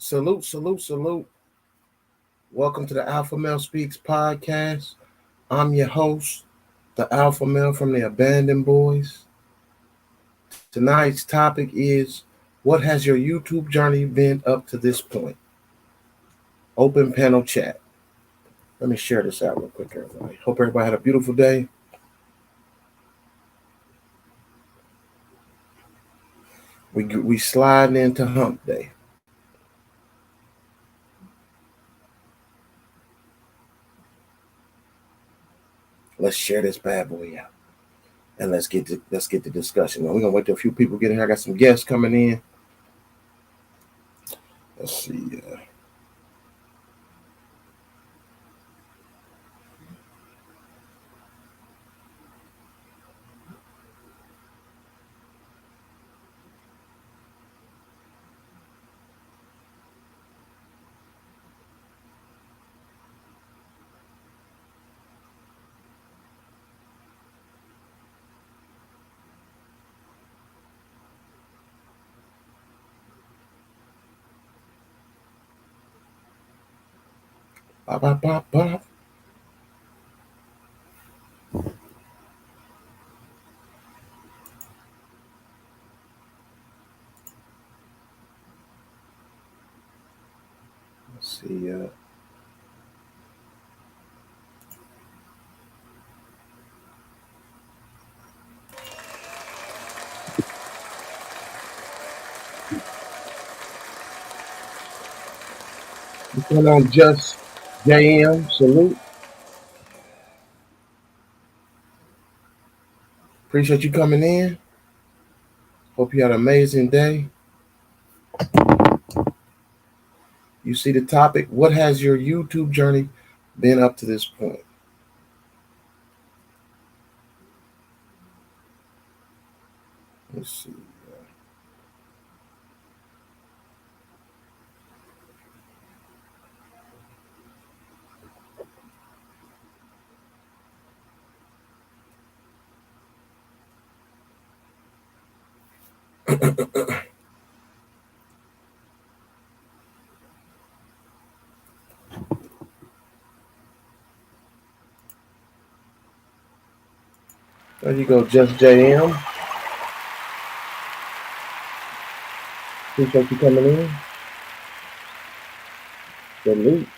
Salute, salute, salute. Welcome to the Alpha Male Speaks podcast. I'm your host, the Alpha Male from the Abandoned Boys. Tonight's topic is, what has your YouTube journey been up to this point? Open panel chat. Let me share this out real quick, everybody. Hope everybody had a beautiful day. We sliding into hump day. Let's share this bad boy out. And let's get the discussion. We're gonna wait till a few people get in here. I got some guests coming in. Let's see. Bop, bop, bop, bop. Let's see. What's going on, Just JM? Salute. Appreciate you coming in. Hope you had an amazing day. You see the topic, what has your YouTube journey been up to this point? Let's see. There you go, Just JM. Appreciate you coming in. Salute.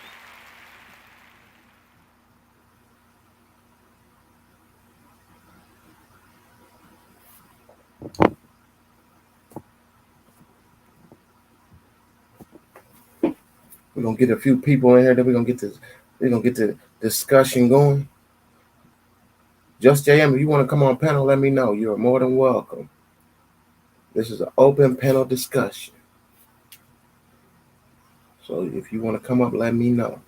We're gonna get a few people in here, then we're gonna get the discussion going. Just JM, if you want to come on panel, let me know. You're more than welcome. This is an open panel discussion. So if you want to come up, let me know.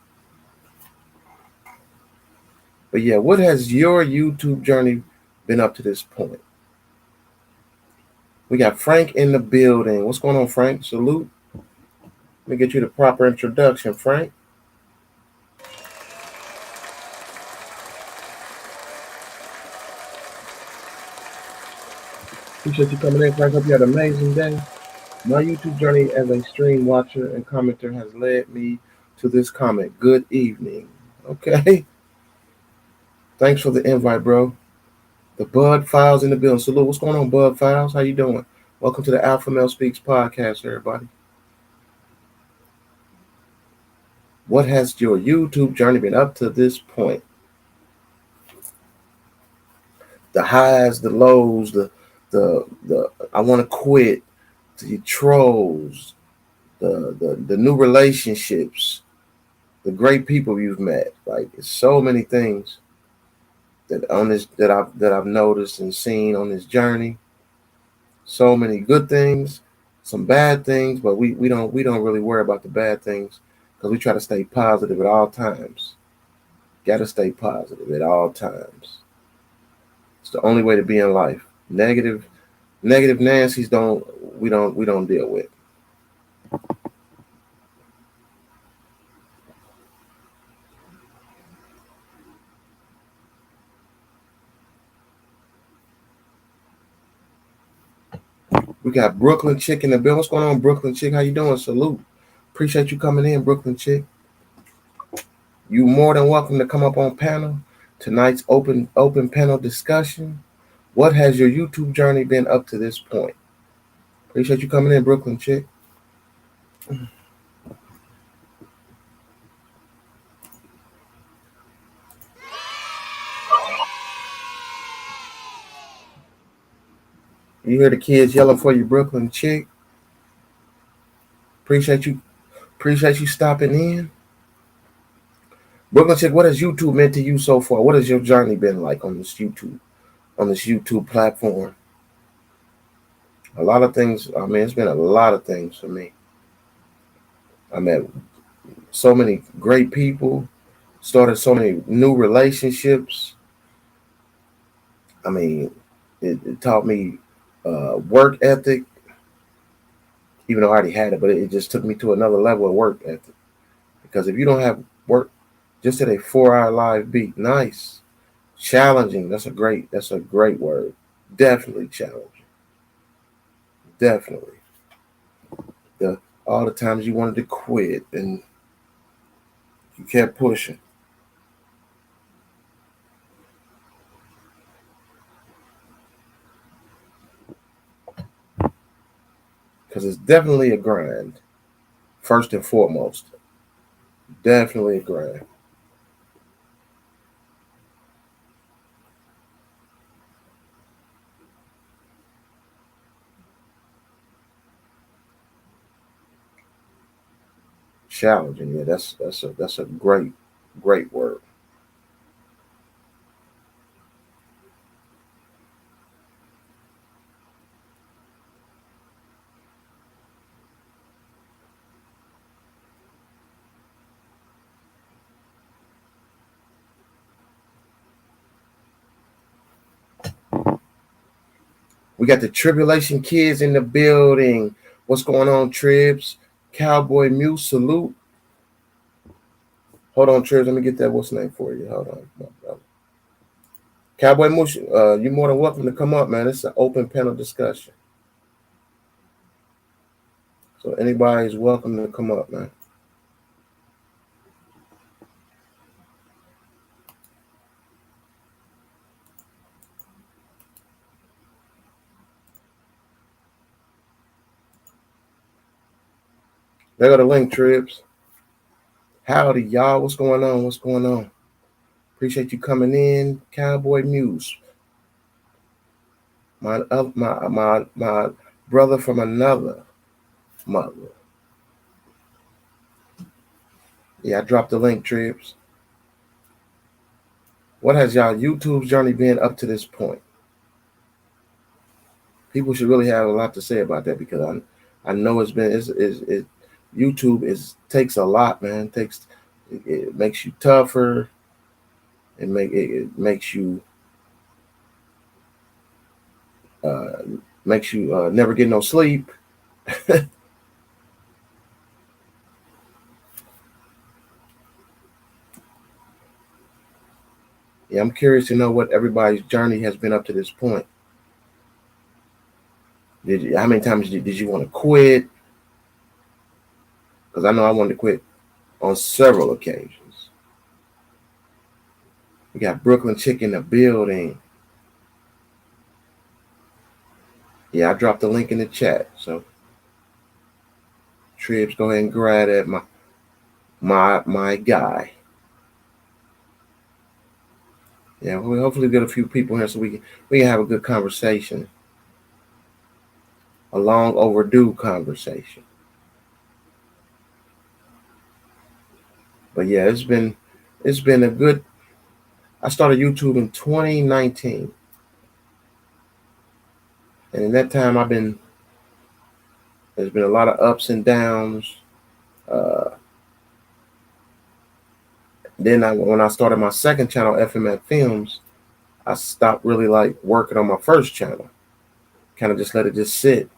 But yeah, what has your YouTube journey been up to this point? We got Frank in the building. What's going on, Frank? Salute. Let me get you the proper introduction, Frank. Appreciate you coming in, Frank. Hope you had an amazing day. My YouTube journey as a stream watcher and commenter has led me to this comment. Good evening. Okay. Thanks for the invite, bro. The Bud Files in the building. Salute. What's going on, Bud Files? How you doing? Welcome to the Alpha Male Speaks podcast, everybody. What has your YouTube journey been up to this point? The highs, the lows, the I want to quit, the trolls, the new relationships, the great people you've met. Like it's so many things that I've noticed and seen on this journey. So many good things, some bad things, but we don't really worry about the bad things because we try to stay positive at all times. Got to stay positive at all times. It's the only way to be in life. Negative Nancy's we don't deal with. We got Brooklyn Chick in the bill. What's going on, Brooklyn Chick? How you doing? Salute. Appreciate you coming in, Brooklyn Chick. You more than welcome to come up on panel. Tonight's open panel discussion. What has your YouTube journey been up to this point? Appreciate you coming in, Brooklyn Chick. You hear the kids yelling for you, Brooklyn Chick. Appreciate you. Appreciate you stopping in. Brooklyn Chick, what has YouTube meant to you so far? What has your journey been like on this YouTube platform? A lot of things. I mean, it's been a lot of things for me. I met so many great people, started so many new relationships. I mean, it taught me work ethic, even though I already had it, but it just took me to another level of work ethic. Because if you don't have work just at a 4 hour live beat, nice, challenging. That's a great word. Definitely challenging. Definitely. The all the times you wanted to quit and you kept pushing. Because it's definitely a grind, first and foremost. Definitely a grind. Challenging, yeah, that's a great word. We got the Tribulation Kids in the building. What's going on, Tribs? Cowboy Muse, salute. Hold on, Tribs. Let me get that what's name for you. Hold on, my brother. Cowboy Muse, you're more than welcome to come up, man. It's an open panel discussion. So anybody's welcome to come up, man. There go the link, Tribs. Howdy, y'all. What's going on? What's going on? Appreciate you coming in, Cowboy Muse. My brother from another mother. Yeah, I dropped the link, Tribs. What has y'all YouTube's journey been up to this point? People should really have a lot to say about that because I know YouTube takes a lot, man. It makes you tougher. It uh, makes you never get no sleep. Yeah, I'm curious to know what everybody's journey has been up to this point. How many times did you want to quit? Because I know I wanted to quit on several occasions. We got Brooklyn Chick in the building. Yeah, I dropped the link in the chat. So Tribs, go ahead and grab that, my guy. Yeah, we'll hopefully get a few people here so we can have a good conversation. A long overdue conversation. But yeah, it's been a good. I started YouTube in 2019, and in that time there's been a lot of ups and downs. Then when I started my second channel, FMF Films, I stopped really like working on my first channel. Kind of just let it just sit,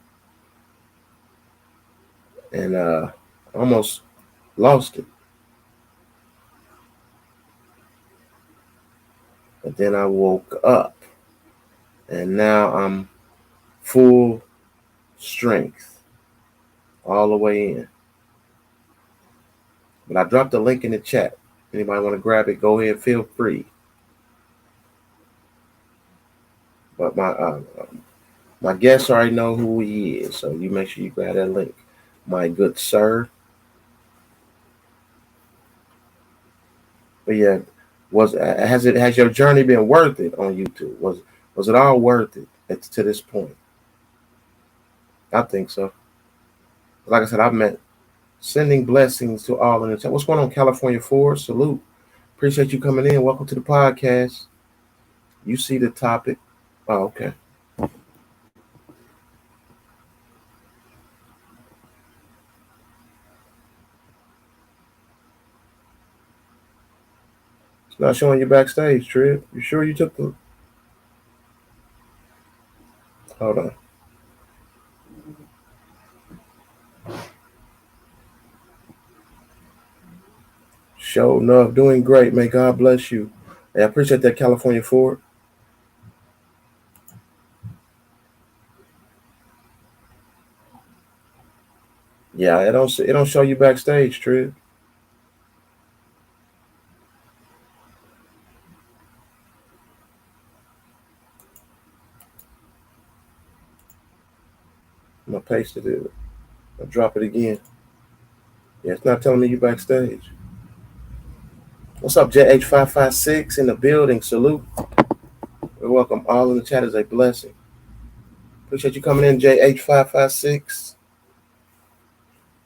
and almost lost it. But then I woke up, and now I'm full strength all the way in. But I dropped the link in the chat. Anybody want to grab it, go ahead, feel free. But my guests already know who he is, so you make sure you grab that link, my good sir. But yeah, has your journey been worth it on YouTube? Was it all worth it to this point? I think so. Like I said, I've met sending blessings to all in the chat. What's going on, California Ford? Salute. Appreciate you coming in. Welcome to the podcast. You see the topic. Oh, okay. It's not showing you backstage, Trip. You sure you took the... Hold on. Show enough. Doing great. May God bless you. Hey, I appreciate that, California Ford. Yeah, it don't show you backstage, Trip. I'm gonna paste it. I'll drop it again. Yeah, it's not telling me you backstage. What's up, JH556 in the building? Salute. We welcome all in the chat is a blessing. Appreciate you coming in, JH556.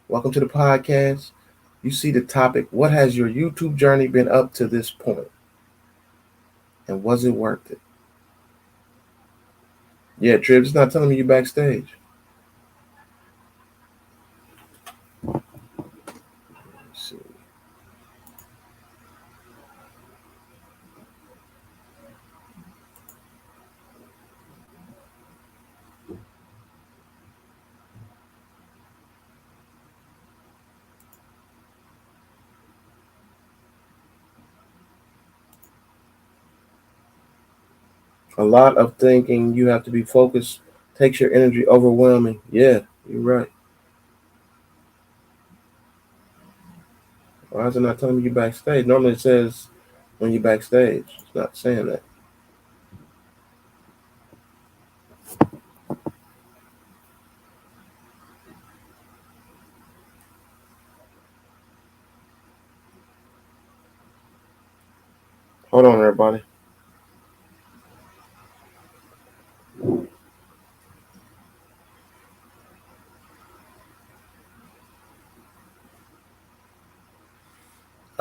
Welcome to the podcast. You see the topic. What has your YouTube journey been up to this point? And was it worth it? Yeah, Trib, it's not telling me you backstage. Let's see. A lot of thinking, you have to be focused, takes your energy overwhelming. Yeah, you're right. Why is it not telling me you backstage? Normally it says when you backstage. It's not saying that. Hold on, everybody.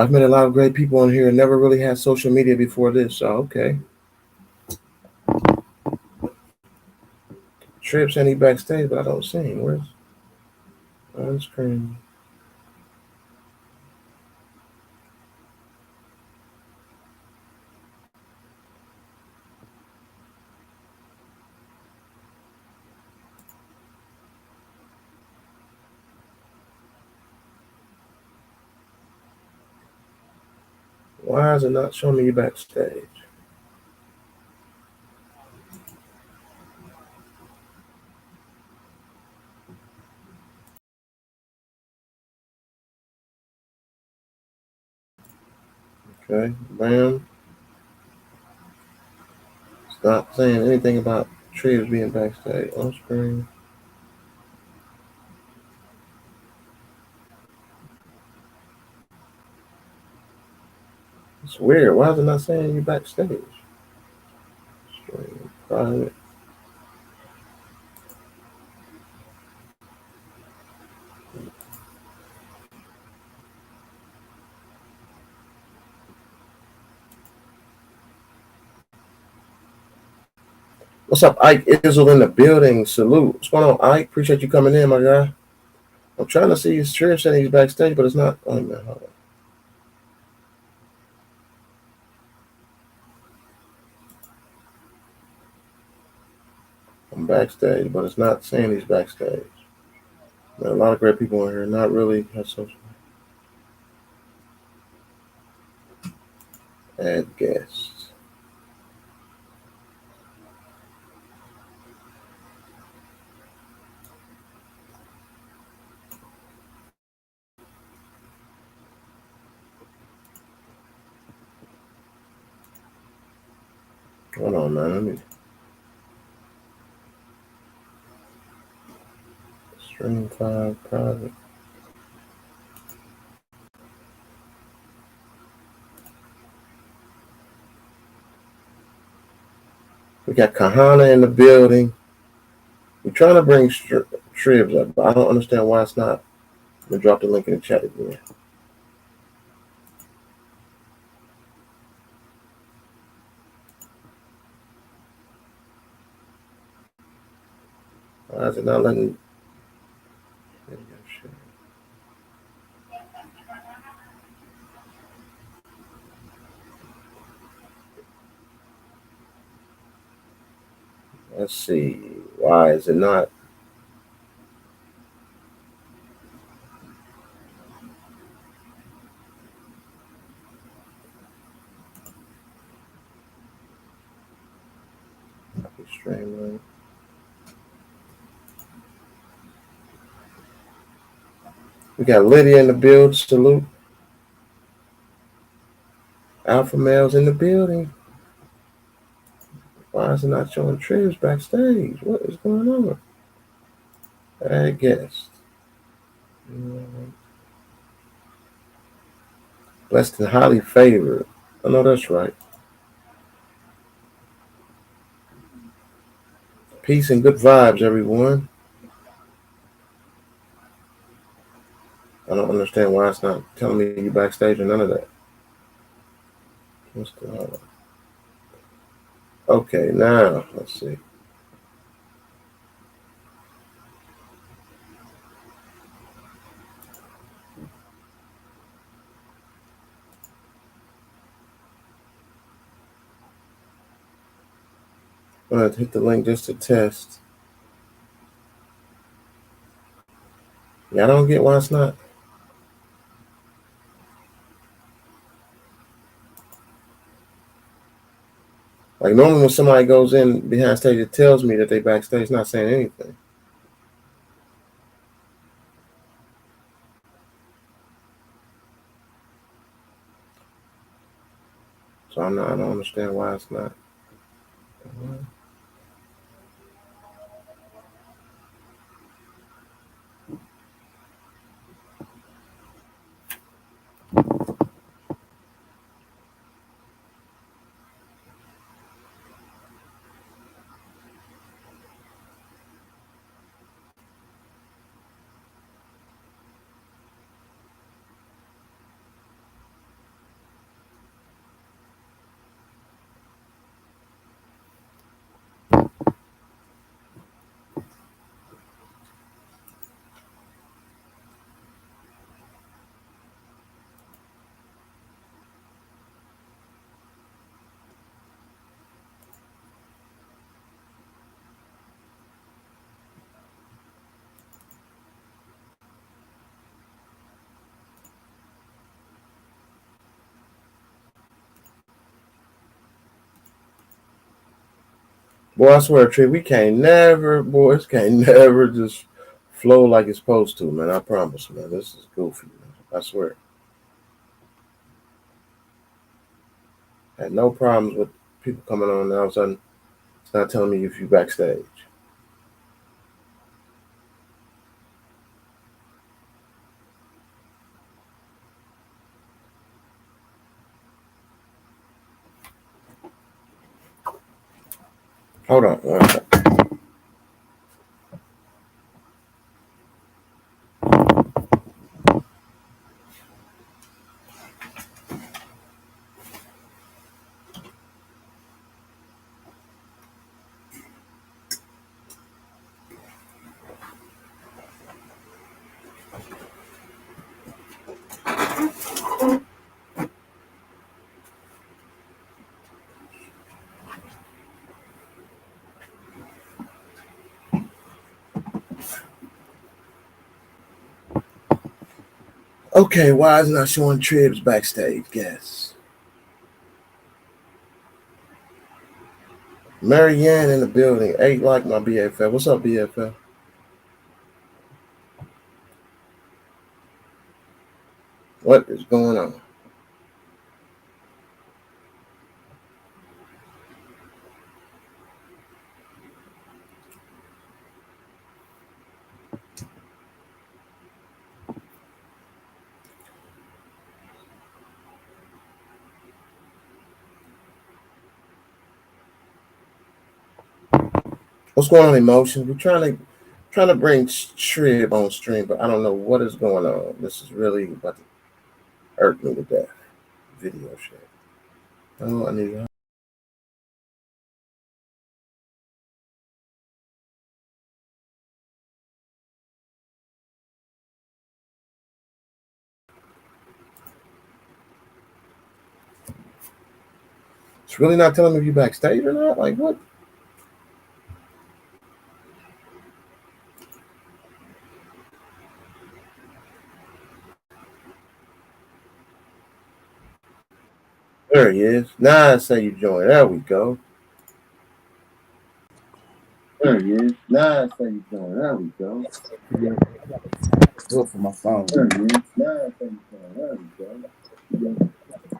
I've met a lot of great people on here and never really had social media before this. So, okay. Trip saying he backstage, but I don't see him. Where's on screen? Why is it not showing me you backstage? Okay, bam. not saying anything about Tribs being backstage on screen. It's weird. Why is it not saying you backstage? Stream private. What's up, Ike Izzle in the building? Salute. What's going on, Ike? Appreciate you coming in, my guy. I'm trying to see his Trib saying he's backstage, but it's not. Oh, man, hold on. I'm backstage, but it's not saying he's backstage. There are a lot of great people in here, not really have social. Add guests. Hold on, man. Let me stream 5 private. We got Kahana in the building. We're trying to bring Tribs up, but I don't understand why it's not. I'm going to drop the link in the chat again. Why is it not letting me? Let's see. Why is it not? Streamline. We got Lydia in the build. Salute. Alpha males in the building. Why is it not showing Tribs backstage? What is going on? I guess. Blessed and highly favored. I know that's right. Peace and good vibes, everyone. I don't understand why it's not telling me you backstage or none of that. What's going on? Okay, now let's see. I'm gonna hit the link just to test. Yeah, I don't get why it's not. Like normally when somebody goes in behind stage, it tells me that they backstage, not saying anything. So I don't understand why it's not. Boy, I swear, Tree, we can't never, boys, can't never just flow like it's supposed to, man. I promise, man. This is goofy, man. I swear. Had no problems with people coming on all of a sudden. It's not telling me if you backstage. Hold on. Okay, why is it not showing Trib's backstage guests? Marianne in the building. Ain't like my BFF. What's up, BFF? What is going on? What's going on, emotions? We're trying to bring Trib on stream, but I don't know what is going on. This is really about to irk me to death. Video share. Oh, I need. It's really not telling me if you backstage or not. Like what? There he is. Now I say you join. There we go. There he is. Now I say you join. There we go. Yeah. Do it for my phone. There he is. Now I say you join. There we go. Yeah.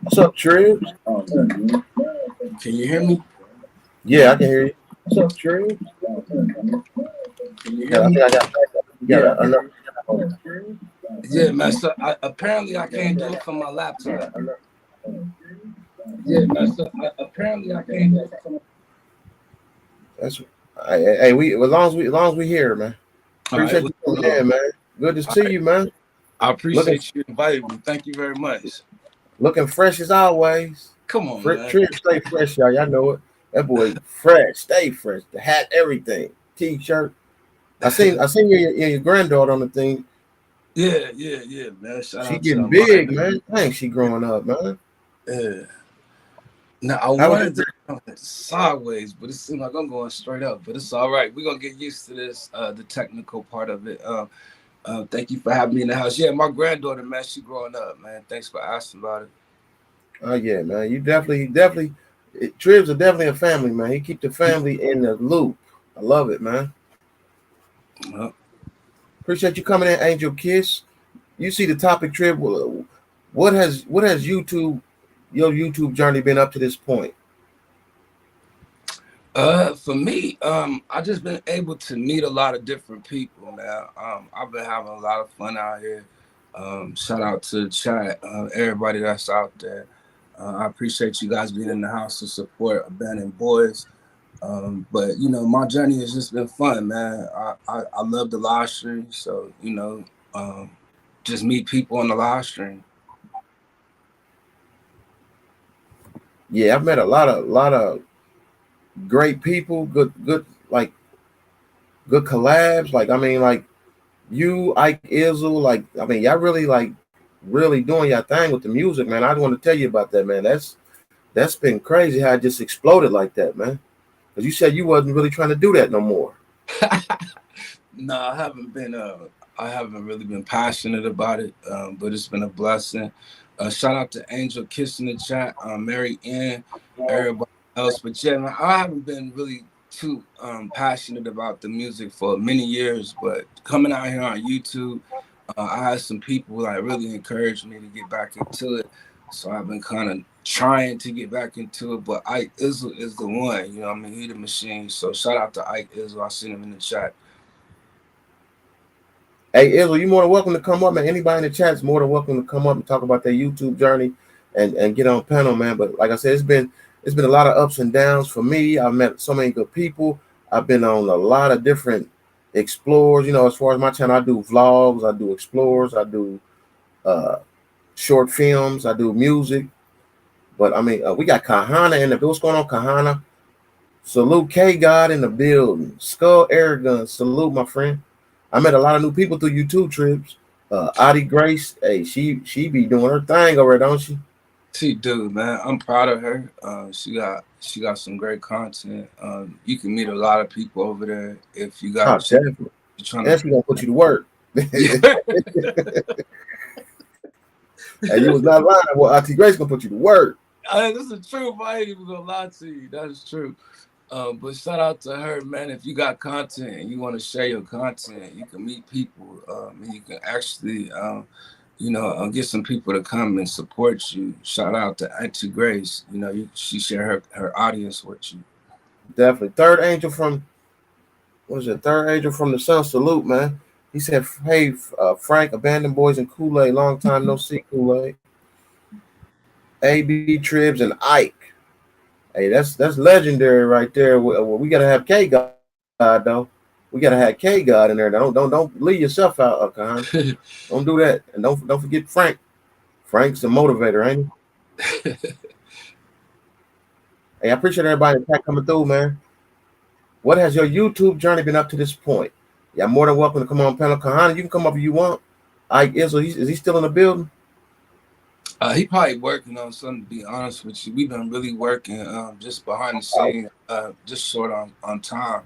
What's up, Trib? Oh, can you hear me? Yeah, I can hear you. What's up, Trib? Yeah, I think I got. Yeah, man. So apparently I can't do it from my laptop. Yeah, man. So apparently I can't do it from my. That's hey, we as long as we here, man. Appreciate you coming in, man. Good to see you, man. I appreciate you inviting me. Thank you very much. Looking fresh as always. Come on, man. Trib, stay fresh, y'all. Y'all know it. That boy fresh, stay fresh. The hat, everything. T-shirt. I seen your granddaughter on the thing. Yeah, man. She getting big, man. Dang, she growing up, man. Yeah. Now I wanted to go sideways, but it seems like I'm going straight up. But it's all right. We're gonna get used to this, the technical part of it. Thank you for having me in the house. Yeah, my granddaughter, man, she growing up, man. Thanks for asking about it. Oh yeah, man. You definitely. Trib's are definitely a family, man. He keep the family in the loop. I love it, man. Appreciate you coming in, Angel Kiss. You see the topic, Trib. What has your YouTube journey been up to this point? For me, I just been able to meet a lot of different people, man. I've been having a lot of fun out here. Shout out to the chat, everybody that's out there. I appreciate you guys being in the house to support Abandoned Boys. But you know, my journey has just been fun, man. I love the live stream, so you know, just meet people on the live stream. Yeah, I've met a lot of great people, good like good collabs. Like I mean, like you, Ike Izzle, like I mean, y'all really doing your thing with the music, man. I want to tell you about that, man. That's been crazy how it just exploded like that, man. Because you said you wasn't really trying to do that no more. No, I haven't been. I haven't really been passionate about it, but it's been a blessing. Shout out to Angel Kiss in the chat, Mary Ann, everybody else. But yeah, man, I haven't been really too passionate about the music for many years. But coming out here on YouTube, I had some people that really encouraged me to get back into it. So I've been kind of trying to get back into it, but Ike Izzle is the one. You know, I mean, he the machine. So shout out to Ike Izzle. I seen him in the chat. Hey, Israel, you're more than welcome to come up, man. Anybody in the chat is more than welcome to come up and talk about their YouTube journey and get on panel, man. But like I said, it's been a lot of ups and downs for me. I've met so many good people. I've been on a lot of different explores. You know, as far as my channel, I do vlogs, I do explores, I do short films, I do music. But I mean, we got Kahana in the what's going on, Kahana? Salute K God in the building. Skull Airgun, salute my friend. I met a lot of new people through YouTube trips. Audie Grace, hey, she be doing her thing over there, don't she? She do, man. I'm proud of her. She got some great content. You can meet a lot of people over there if you got. Definitely. And she gonna put you to work. And you was not lying. Well, Auntie Grace gonna put you to work. This is true. I ain't even gonna lie to you. That is true. But shout out to her, man. If you got content and you want to share your content, you can meet people. And you can actually, get some people to come and support you. Shout out to Auntie Grace. You know, she share her audience with you. Definitely. Third Angel from the Sun. Salute, man. He said, "Hey, Frank, Abandoned Boys and Kool-Aid. Long time no see, Kool-Aid. AB Tribs and Ike. Hey, that's legendary right there. We gotta have K God though. We gotta have K God in there. Don't leave yourself out, Khan. Don't do that, and don't forget Frank. Frank's the motivator, ain't he? Hey, I appreciate everybody coming through, man. What has your YouTube journey been up to this point? Yeah, more than welcome to come on panel. Kahana, you can come up if you want. Ike Izzle, is he still in the building? He probably working on something, to be honest with you. We've been really working just behind the scenes, just short on time.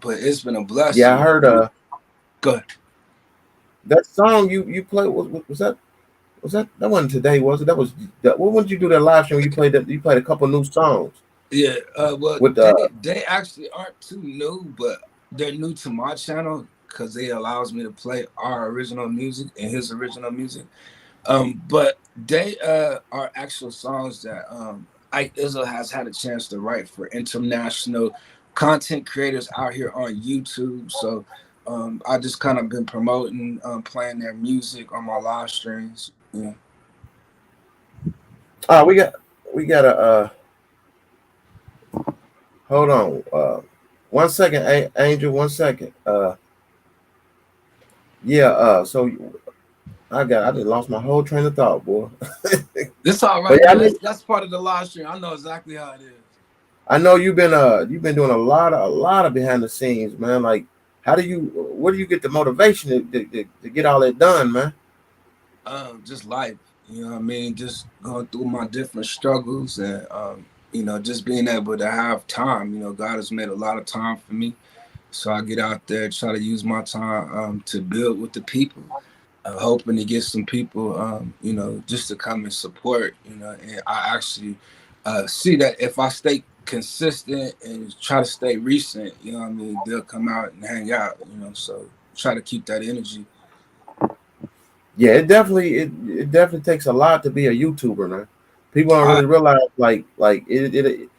But it's been a blessing. Yeah, I heard go ahead. That song you played was that wasn't today, was it? What did you do that live stream? You played a couple new songs. Yeah, well, they actually aren't too new, but they're new to my channel because they allows me to play our original music and his original music. But they are actual songs that Ike Izzle has had a chance to write for international content creators out here on YouTube. So I just kind of been promoting, playing their music on my live streams. Yeah. We got a hold on 1 second, Angel, 1 second. So I just lost my whole train of thought, boy. It's all right. Yeah, that's part of the live stream. I know exactly how it is. I know you've been doing a lot of behind the scenes, man. Like, where do you get the motivation to get all that done, man? Just life, you know what I mean? Just going through my different struggles and just being able to have time. You know, God has made a lot of time for me. So I get out there, try to use my time to build with the people. Hoping to get some people, just to come and support, and I actually see that if I stay consistent and try to stay recent, you know what I mean, they'll come out and hang out, so try to keep that energy. Yeah, it definitely takes a lot to be a YouTuber, man. People don't really realize, like it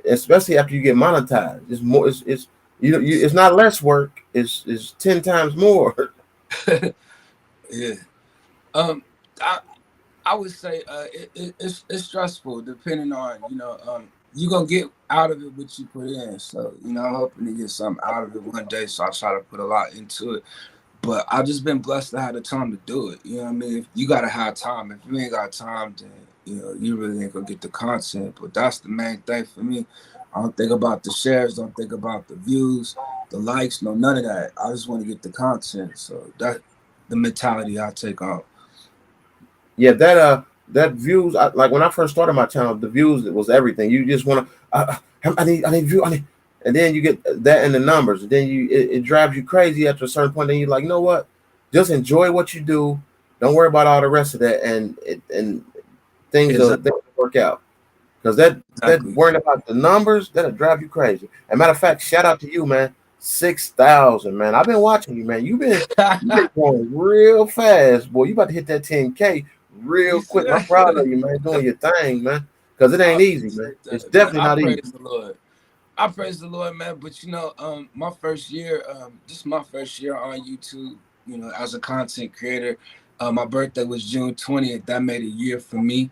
especially after you get monetized. It's more, it's not less work. It's 10 times more. Yeah. I would say it's stressful depending on, you're going to get out of it what you put in. So, I'm hoping to get something out of it one day. So I try to put a lot into it. But I've just been blessed to have the time to do it. You know what I mean? If you got to have time. If you ain't got time, then, you really ain't going to get the content. But that's the main thing for me. I don't think about the shares. Don't think about the views, the likes, none of that. I just want to get the content. So that's the mentality I take on. Yeah, that views, like when I first started my channel, the views, it was everything. You just want to, I need view, and then you get that in the numbers, and then it drives you crazy after a certain point. Then you're like, you know what? Just enjoy what you do. Don't worry about all the rest of that, and things will work out. Because that worrying about the numbers, that'll drive you crazy. As a matter of fact, shout out to you, man. 6,000, man. I've been watching you, man. You've been going real fast, boy. You about to hit that 10K real quick. I'm proud of you, man. Doing your thing, man. Because it ain't easy, man. It's definitely not easy. Praise the Lord. I praise the Lord, man. But my first year, this is my first year on YouTube, as a content creator. My birthday was June 20th. That made a year for me,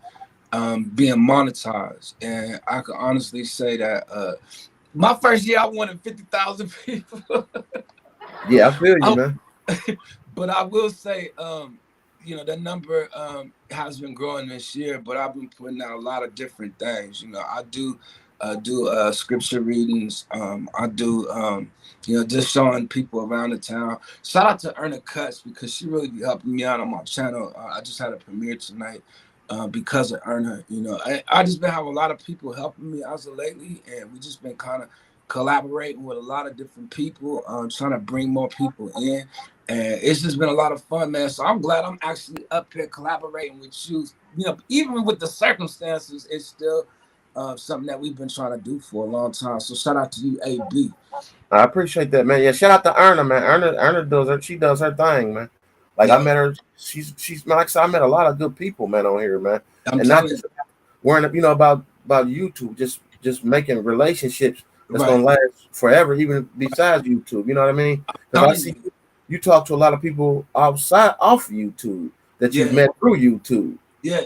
being monetized. And I can honestly say that my first year I wanted 50,000 people. Yeah, I feel you, man. But I will say, that number has been growing this year, but I've been putting out a lot of different things. I do scripture readings. I do, just showing people around the town. Shout out to Erna Cuts because she really be helping me out on my channel. I just had a premiere tonight because of Erna. I just been having a lot of people helping me as of lately, and we just been kind of collaborating with a lot of different people, trying to bring more people in. And it's just been a lot of fun, man. So I'm glad I'm actually up here collaborating with you. Even with the circumstances, it's still something that we've been trying to do for a long time. So shout out to you, AB. I appreciate that, man. Yeah, shout out to Erna, man. Erna does her thing, man. Like, I met her. She's like I said, I met a lot of good people, man, on here, man. And not just worrying, about YouTube, just making relationships that's gonna last forever, even besides YouTube. You know what I mean? Because I see you talk to a lot of people off YouTube that you've met through YouTube. Yeah.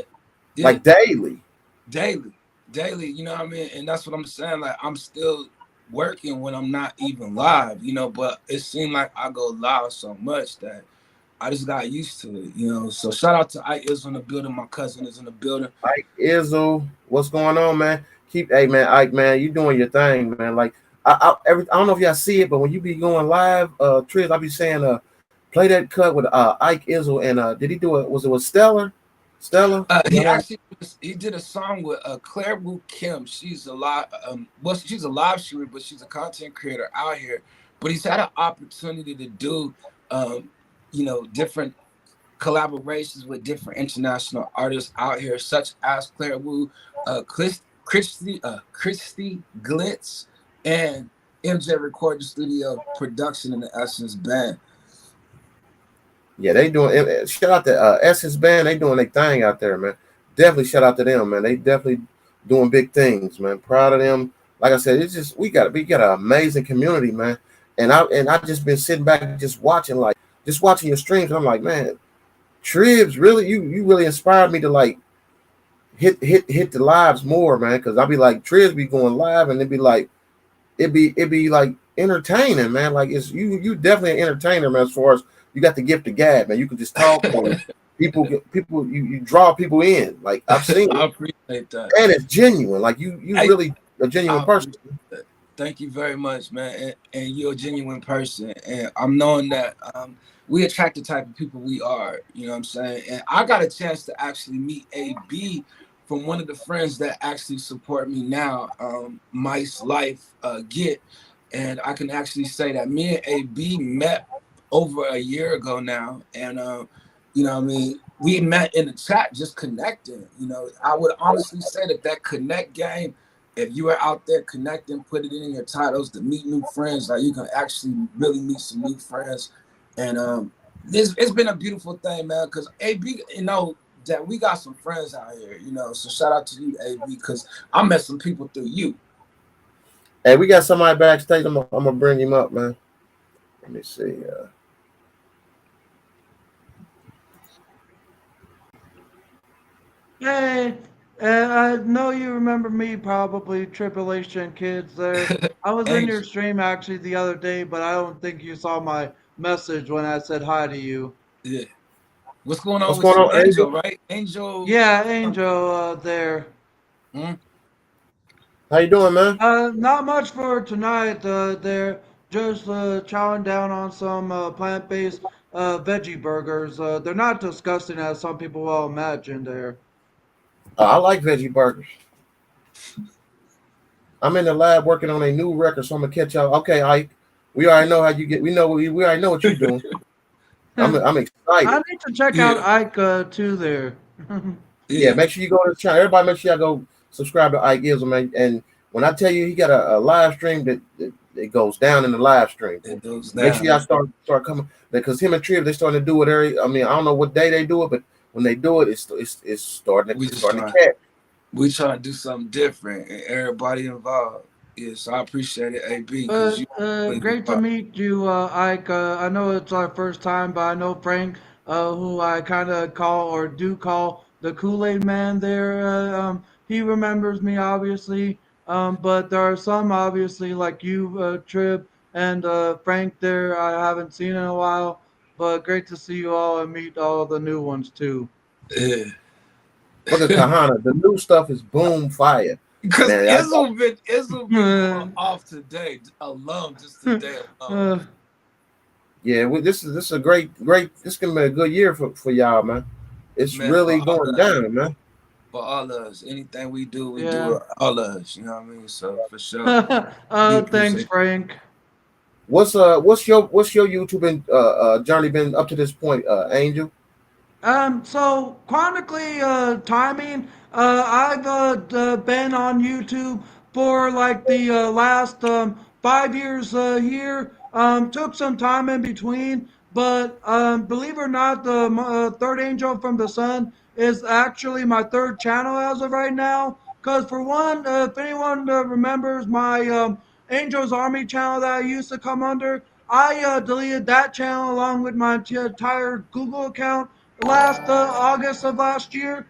Like daily. You know what I mean? And that's what I'm saying. Like, I'm still working when I'm not even live, but it seemed like I go live so much that I just got used to it, So shout out to Ike Izzo in the building. My cousin is in the building. Ike Izzo, what's going on, man? Hey, man, Ike, man, you doing your thing, man. Like, I don't know if y'all see it, but when you be going live, Triz, I be saying, play that cut with Ike Izzo, and did he do it? Was it with Stella? He did a song with Claire Wu Kim. She's a live, she's a live streamer, but she's a content creator out here. But he's had an opportunity to do, different collaborations with different international artists out here, such as Claire Wu, Christy Glitz, and MJ Recording Studio Production in the Essence Band. Yeah, they doing. Shout out to Essence Band. They doing their thing out there, man. Definitely shout out to them, man. They definitely doing big things, man. Proud of them. Like I said, it's just we got an amazing community, man. And I just been sitting back just watching your streams. And I'm like, man, Tribs, really, you really inspired me to like hit the lives more, man. Because I'll be like, Tribs be going live, and it'd be like entertaining, man. Like it's you definitely an entertainer, man. As far as you got the gift of gab, man. You can just talk on people. You draw people in. Like I've seen. I appreciate that, and it's genuine. Like you really a genuine person. Thank you very much, man. And you're a genuine person, and I'm knowing that we attract the type of people we are. You know what I'm saying? And I got a chance to actually meet AB from one of the friends that actually support me now, Mice Life Get, and I can actually say that me and AB met over a year ago now, and we met in the chat just connecting. I would honestly say that connect game, if you are out there connecting, put it in your titles to meet new friends, like you can actually really meet some new friends. And it's been a beautiful thing, man, because AB, that we got some friends out here, so shout out to you, AB, because I met some people through you. Hey, we got somebody backstage. I'm gonna bring him up, man. Let me see. Hey, I know you remember me, probably Tribulation Kids there. I was in your stream actually the other day, but I don't think you saw my message when I said hi to you. Yeah. What's going on with you? Angel, right? Angel. Yeah, Angel there. How you doing, man? Not much for tonight. They're just chowing down on some plant-based veggie burgers. They're not disgusting as some people will imagine there. I like veggie burgers. I'm in the lab working on a new record, so I'm gonna catch y'all. Okay, Ike. We already know how you get. We already know what you're doing. I'm excited. I need to check out Ike too there. Yeah, make sure you go to the channel. Everybody, make sure y'all go subscribe to Ike Izzo, man. And when I tell you he got a live stream that it goes down in the live stream. It goes down. Make sure y'all start coming because him and Triv, they starting to do it I don't know what day they do it, but when they do it, it's starting We to just trying catch. we trying to do something different, and everybody involved. Yes, I appreciate it, AB, because you Great to meet you, Ike. I know it's our first time, but I know Frank, who I kind of call or do call the Kool-Aid Man there. He remembers me, obviously. But there are some, obviously, like you, Trip, and Frank there, I haven't seen in a while. But great to see you all and meet all the new ones, too. yeah. Look at Kahana. The new stuff is boom fire. Because Man, Izzle been going off today alone, just today alone. Yeah, this is a great. This gonna be a good year for y'all, man. It's Man, really going down, man. for all of us. Anything we do Yeah. it all of us. You know what I mean? So for sure. We Thanks, appreciate Frank. What's your YouTube journey been up to this point, Angel? So chronically, timing, I've been on YouTube for like the last 5 years here. Took some time in between, but believe it or not, the Third Angel from the Sun is actually my third channel as of right now. Because for one, if anyone remembers my Angels Army channel that I used to come under, I deleted that channel along with my entire Google account last August of last year,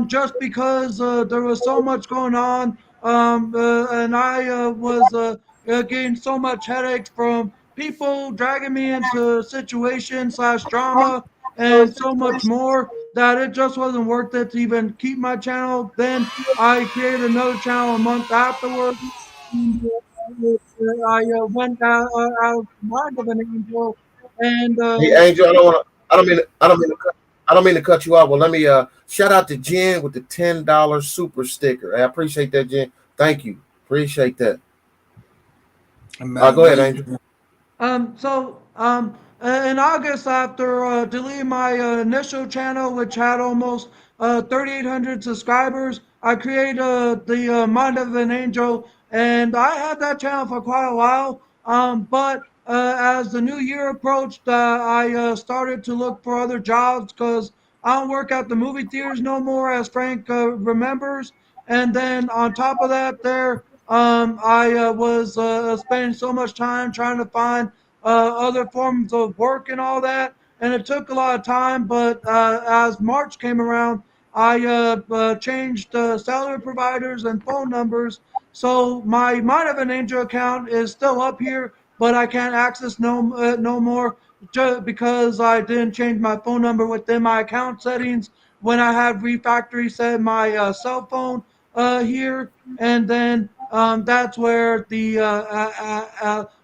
just because there was so much going on, and I was getting so much headaches from people dragging me into situations slash drama and so much more that it just wasn't worth it to even keep my channel. Then I created another channel a month afterwards. I went out of the mind of an angel and Hey, Angel, I don't mean to cut you off. Well, let me shout out to Jen with the $10 super sticker. I appreciate that, Jen. Thank you. Appreciate that. Man, Go ahead, Angel. In August, after deleting my initial channel, which had almost 3,800 subscribers, I created the Mind of an Angel, and I had that channel for quite a while. But as the new year approached, I started to look for other jobs because I don't work at the movie theaters no more, as Frank remembers. And then on top of that, I was spending so much time trying to find other forms of work and all that, and it took a lot of time. But as March came around, I changed salary providers and phone numbers. So my Mind of an Angel account is still up here, but I can't access no more just because I didn't change my phone number within my account settings when I had refactory set my cell phone here, and then that's where the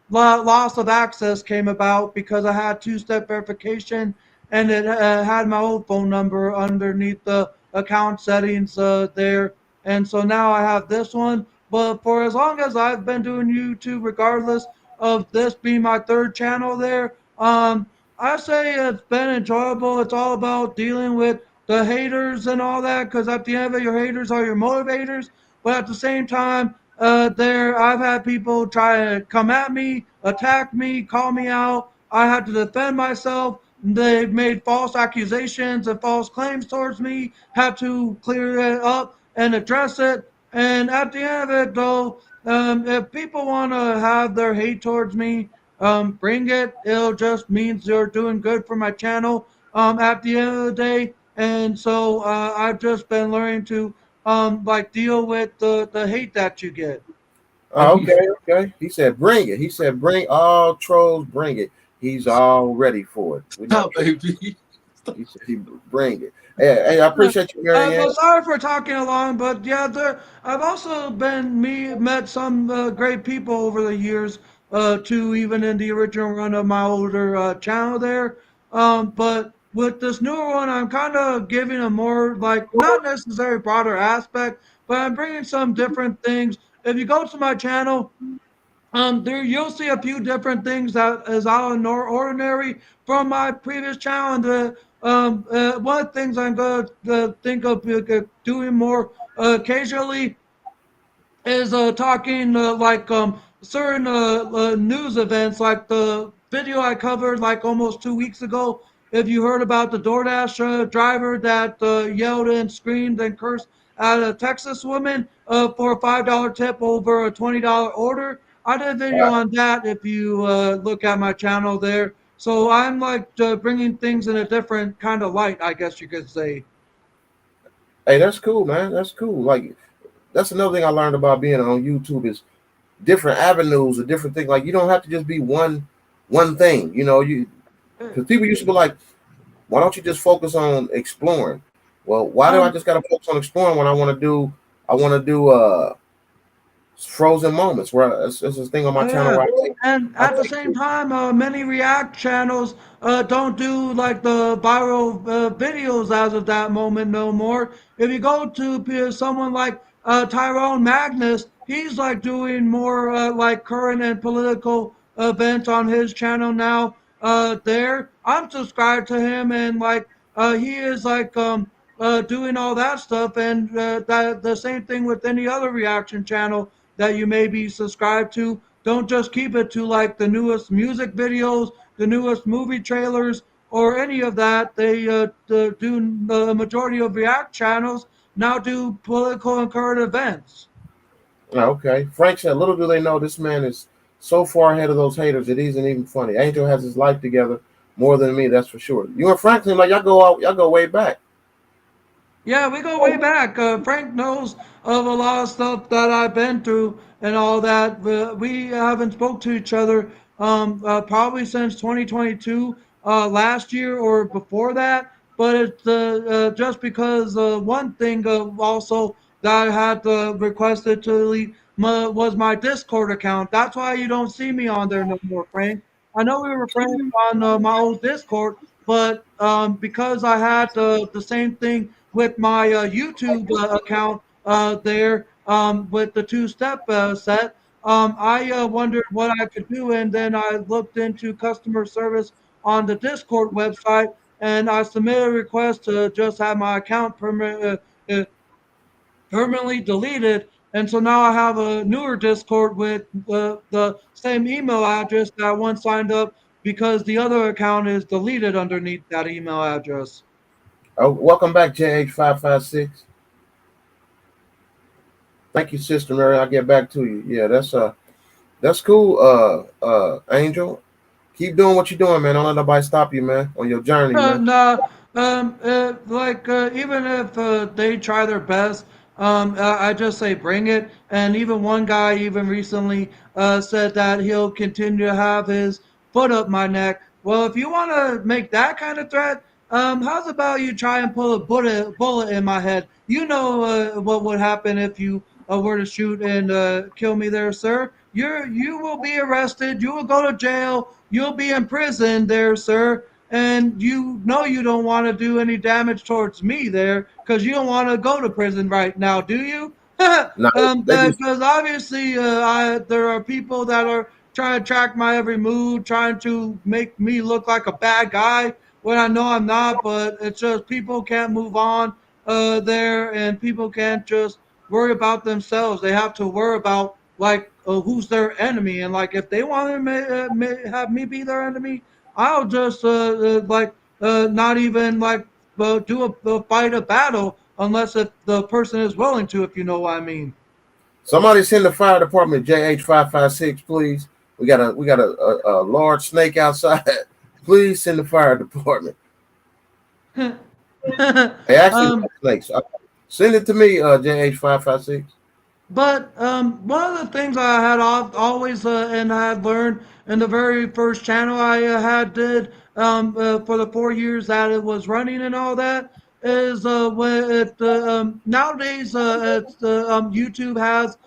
loss of access came about because I had two-step verification and it had my old phone number underneath the account settings there. And so now I have this one. But for as long as I've been doing YouTube, regardless of this being my third channel there, I say it's been enjoyable. It's all about dealing with the haters and all that because at the end of it, your haters are your motivators. But at the same time, I've had people try to come at me, attack me, call me out. I had to defend myself. They've made false accusations and false claims towards me. Had to clear it up and address it. And at the end of it, though, if people want to have their hate towards me, bring it. It'll just means you're doing good for my channel. At the end of the day, and so I've just been learning to like deal with the hate that you get. Oh, okay. He said, "Bring it." He said, "Bring all trolls. Bring it." He's all ready for it. We know. Stop, baby. He said, "He bring it." Hey, I appreciate you, Marianne. Well, sorry for talking along, but yeah, I've also met some great people over the years, too, even in the original run of my older channel there. But with this newer one, I'm kind of giving a more like not necessarily broader aspect, but I'm bringing some different things. If you go to my channel, there you'll see a few different things that is out of ordinary from my previous channel. And one of the things I'm going to think of doing more occasionally is talking like certain news events, like the video I covered like almost 2 weeks ago if you heard about the DoorDash driver that yelled and screamed and cursed at a Texas woman for a $5 tip over a $20 order. I did a video on that if you look at my channel there. So I'm like bringing things in a different kind of light, I guess you could say. Hey, that's cool, man. That's cool. Like that's another thing I learned about being on YouTube is different avenues or different things. Like you don't have to just be one thing. You know, you because people used to be like, why don't you just focus on exploring? Well, why do I Um, just gotta focus on exploring when I wanna do frozen moments where it's this thing on my Oh channel yeah, where and I at the take same time, many React channels don't do like the viral videos as of that moment no more. If you go to someone like Tyrone Magnus, he's like doing more like current and political events on his channel now. There, I'm subscribed to him, and like he is like doing all that stuff, and that the same thing with any other reaction channel that you may be subscribed to. Don't just keep it to like the newest music videos, the newest movie trailers, or any of that. They do the majority of React channels now do political and current events. oh, okay. Frank said, little do they know this man is so far ahead of those haters it isn't even funny. Angel has his life together more than me, that's for sure. You and Frank seem like y'all go way back. Yeah, we go way back. Frank knows of a lot of stuff that I've been through and all that. We haven't spoke to each other probably since 2022, last year or before that. But it's just because one thing also that I had requested to delete was my Discord account. That's why you don't see me on there no more, Frank. I know we were friends on my old Discord, but because I had the same thing with my YouTube account there with the two-step set. I wondered what I could do, and then I looked into customer service on the Discord website, and I submitted a request to just have my account permanently deleted. And so now I have a newer Discord with the same email address that I once signed up because the other account is deleted underneath that email address. Oh, welcome back, JH556. Thank you, Sister Mary. I'll get back to you. Yeah, that's cool, Angel. Keep doing what you're doing, man. Don't let nobody stop you, man, on your journey, man. No, like even if they try their best, I just say bring it. And even one guy even recently said that he'll continue to have his foot up my neck. Well, if you want to make that kind of threat, how's about you try and pull a bullet in my head? You know what would happen if you were to shoot and kill me there, sir. You will be arrested. You will go to jail. You'll be in prison there, sir, and you know you don't want to do any damage towards me there because you don't want to go to prison right now, do you? Now, they just Because obviously, there are people that are trying to track my every move, trying to make me look like a bad guy when I know I'm not. But it's just people can't move on there, and people can't just worry about themselves. They have to worry about like who's their enemy, and like if they want to have me be their enemy, I'll just like not even like do a fight a battle unless if the person is willing to, if you know what I mean. somebody send the fire department JH556, please. We got a large snake outside. Please send the fire department. They actually um, like snakes. Send it to me, JH556. But one of the things I had always and I had learned in the very first channel I had did for the 4 years that it was running and all that is when it nowadays it's YouTube has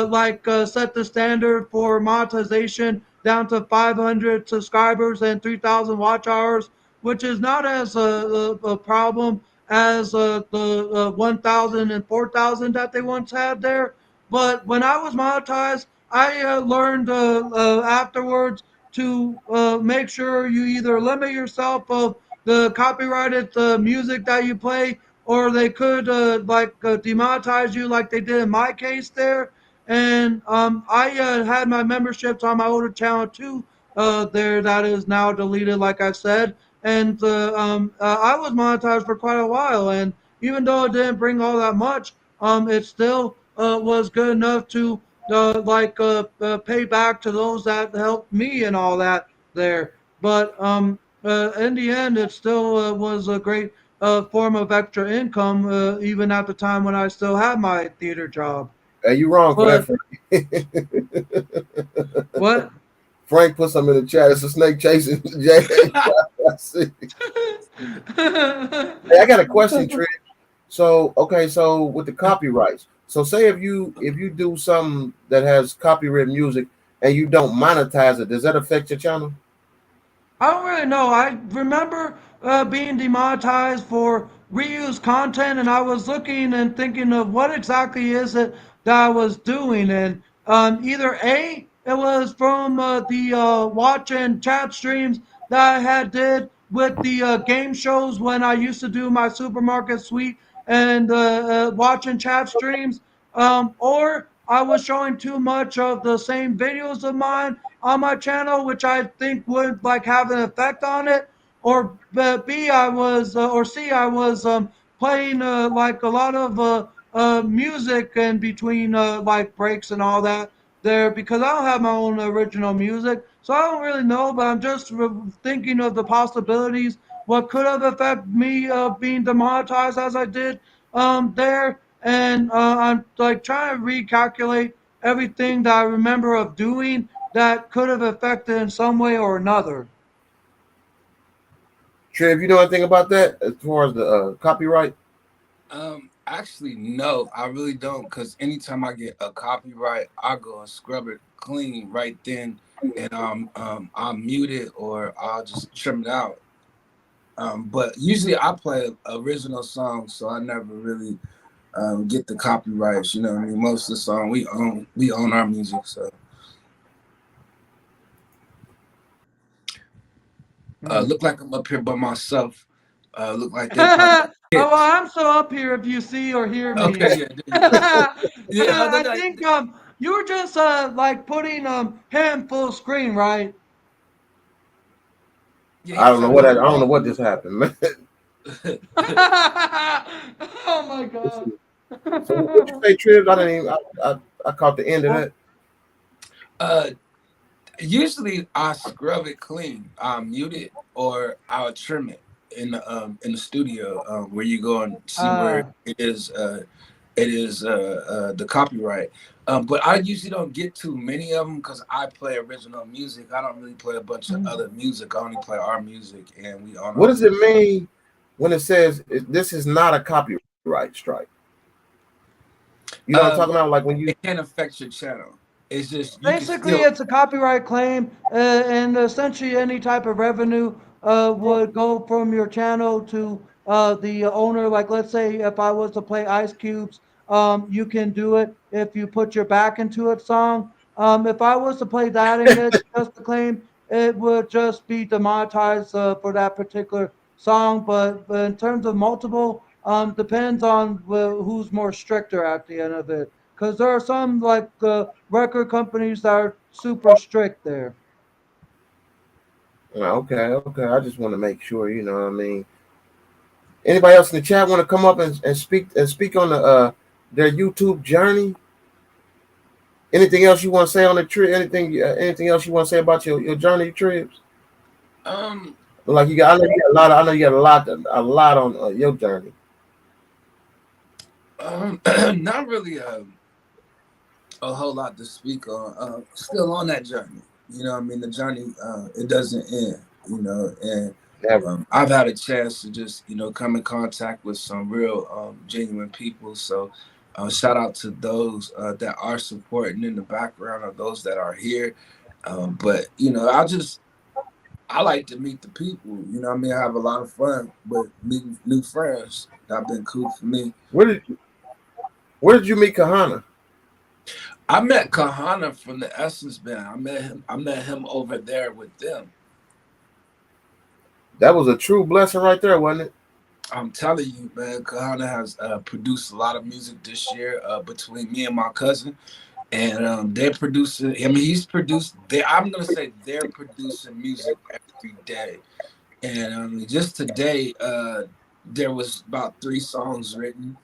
like set the standard for monetization down to 500 subscribers and 3,000 watch hours, which is not as a problem as the 1,000 and 4,000 that they once had there. But when I was monetized, I learned afterwards to make sure you either limit yourself of the copyrighted music that you play, or they could like demonetize you, like they did in my case there. And I had my memberships on my older channel too. There, that is now deleted, like I said. and I was monetized for quite a while. And even though it didn't bring all that much, it still was good enough to pay back to those that helped me and all that there. But in the end, it still was a great form of extra income, even at the time when I still had my theater job. Hey, you wrong for that, But Frank. what? Frank put something in the chat. It's a snake chasing Jay. I see. Hey, I got a question, Trish. So, okay, so with the copyrights, so say if you do something that has copyright music and you don't monetize it, does that affect your channel? I don't really know. I remember being demonetized for reused content, and I was looking and thinking of what exactly is it that I was doing. And either A, it was from the watch and chat streams that I had did with the game shows when I used to do my supermarket suite and watch and chat streams, or I was showing too much of the same videos of mine on my channel, which I think would like have an effect on it. Or B, I was, or C, I was playing like a lot of music in between like breaks and all that there because I don't have my own original music. So I don't really know, but I'm just thinking of the possibilities. What could have affected me being demonetized as I did there. And I'm like trying to recalculate everything that I remember of doing that could have affected in some way or another. Trev, you know anything about that as far as the copyright? Actually, no, I really don't. Cause anytime I get a copyright, I go and scrub it clean right then, and I'll mute it or I'll just trim it out. But usually I play original songs, so I never really get the copyrights. You know what I mean? Most of the song we own our music, so. Hmm. Look like I'm up here by myself. Look like they probably Oh, got well, kids. I'm still up here if you see or hear me. Okay, yeah, there you go. Yeah, I think you were just like putting him full screen, right? yeah, he I don't was know at what the I don't know bottom. what just happened, man. Oh my god. So what you say, Trev? I didn't even I caught the end of Well, that. uh, Usually I scrub it clean. I'll mute it or I'll trim it in the studio where you go and see where uh, it is the copyright. But I usually don't get too many of them because I play original music. I don't really play a bunch of other music. I only play our music, and we own What our does it music. mean when it says this is not a copyright strike? You know what I'm talking about? Like when you It can't affect your channel. It's just you can basically, still. it's a copyright claim, and essentially any type of revenue would go from your channel to the owner. Like, let's say if I was to play Ice Cubes, you can do it if you put your back into it song. If I was to play that and get just the claim, it would just be demonetized for that particular song. But in terms of multiple, depends on who's more stricter at the end of it. Because there are some like record companies that are super strict there. okay. I just want to make sure, you know what I mean. Anybody else in the chat want to come up and speak on the their YouTube journey? Anything else you want to say on the trip? Anything else you want to say about your journey trips? Um, Like you got, I know you got a lot. I know you got a lot on your journey. Not really a whole lot to speak on. Still on that journey. You know, what I mean, the journey it doesn't end. You know, and Never. I've had a chance to just come in contact with some real genuine people. So shout out to those that are supporting in the background, or those that are here. But I like to meet the people. You know, what I mean, I have a lot of fun with meeting new friends. That's been cool for me. Where did where did you meet Kahana? I met Kahana from the Essence Band. I met him over there with them. That was a true blessing right there, wasn't it? I'm telling you, man, Kahana has produced a lot of music this year between me and my cousin, and they're producing. I mean, he's produced. I'm gonna say they're producing music every day. And just today, there was about 3 songs written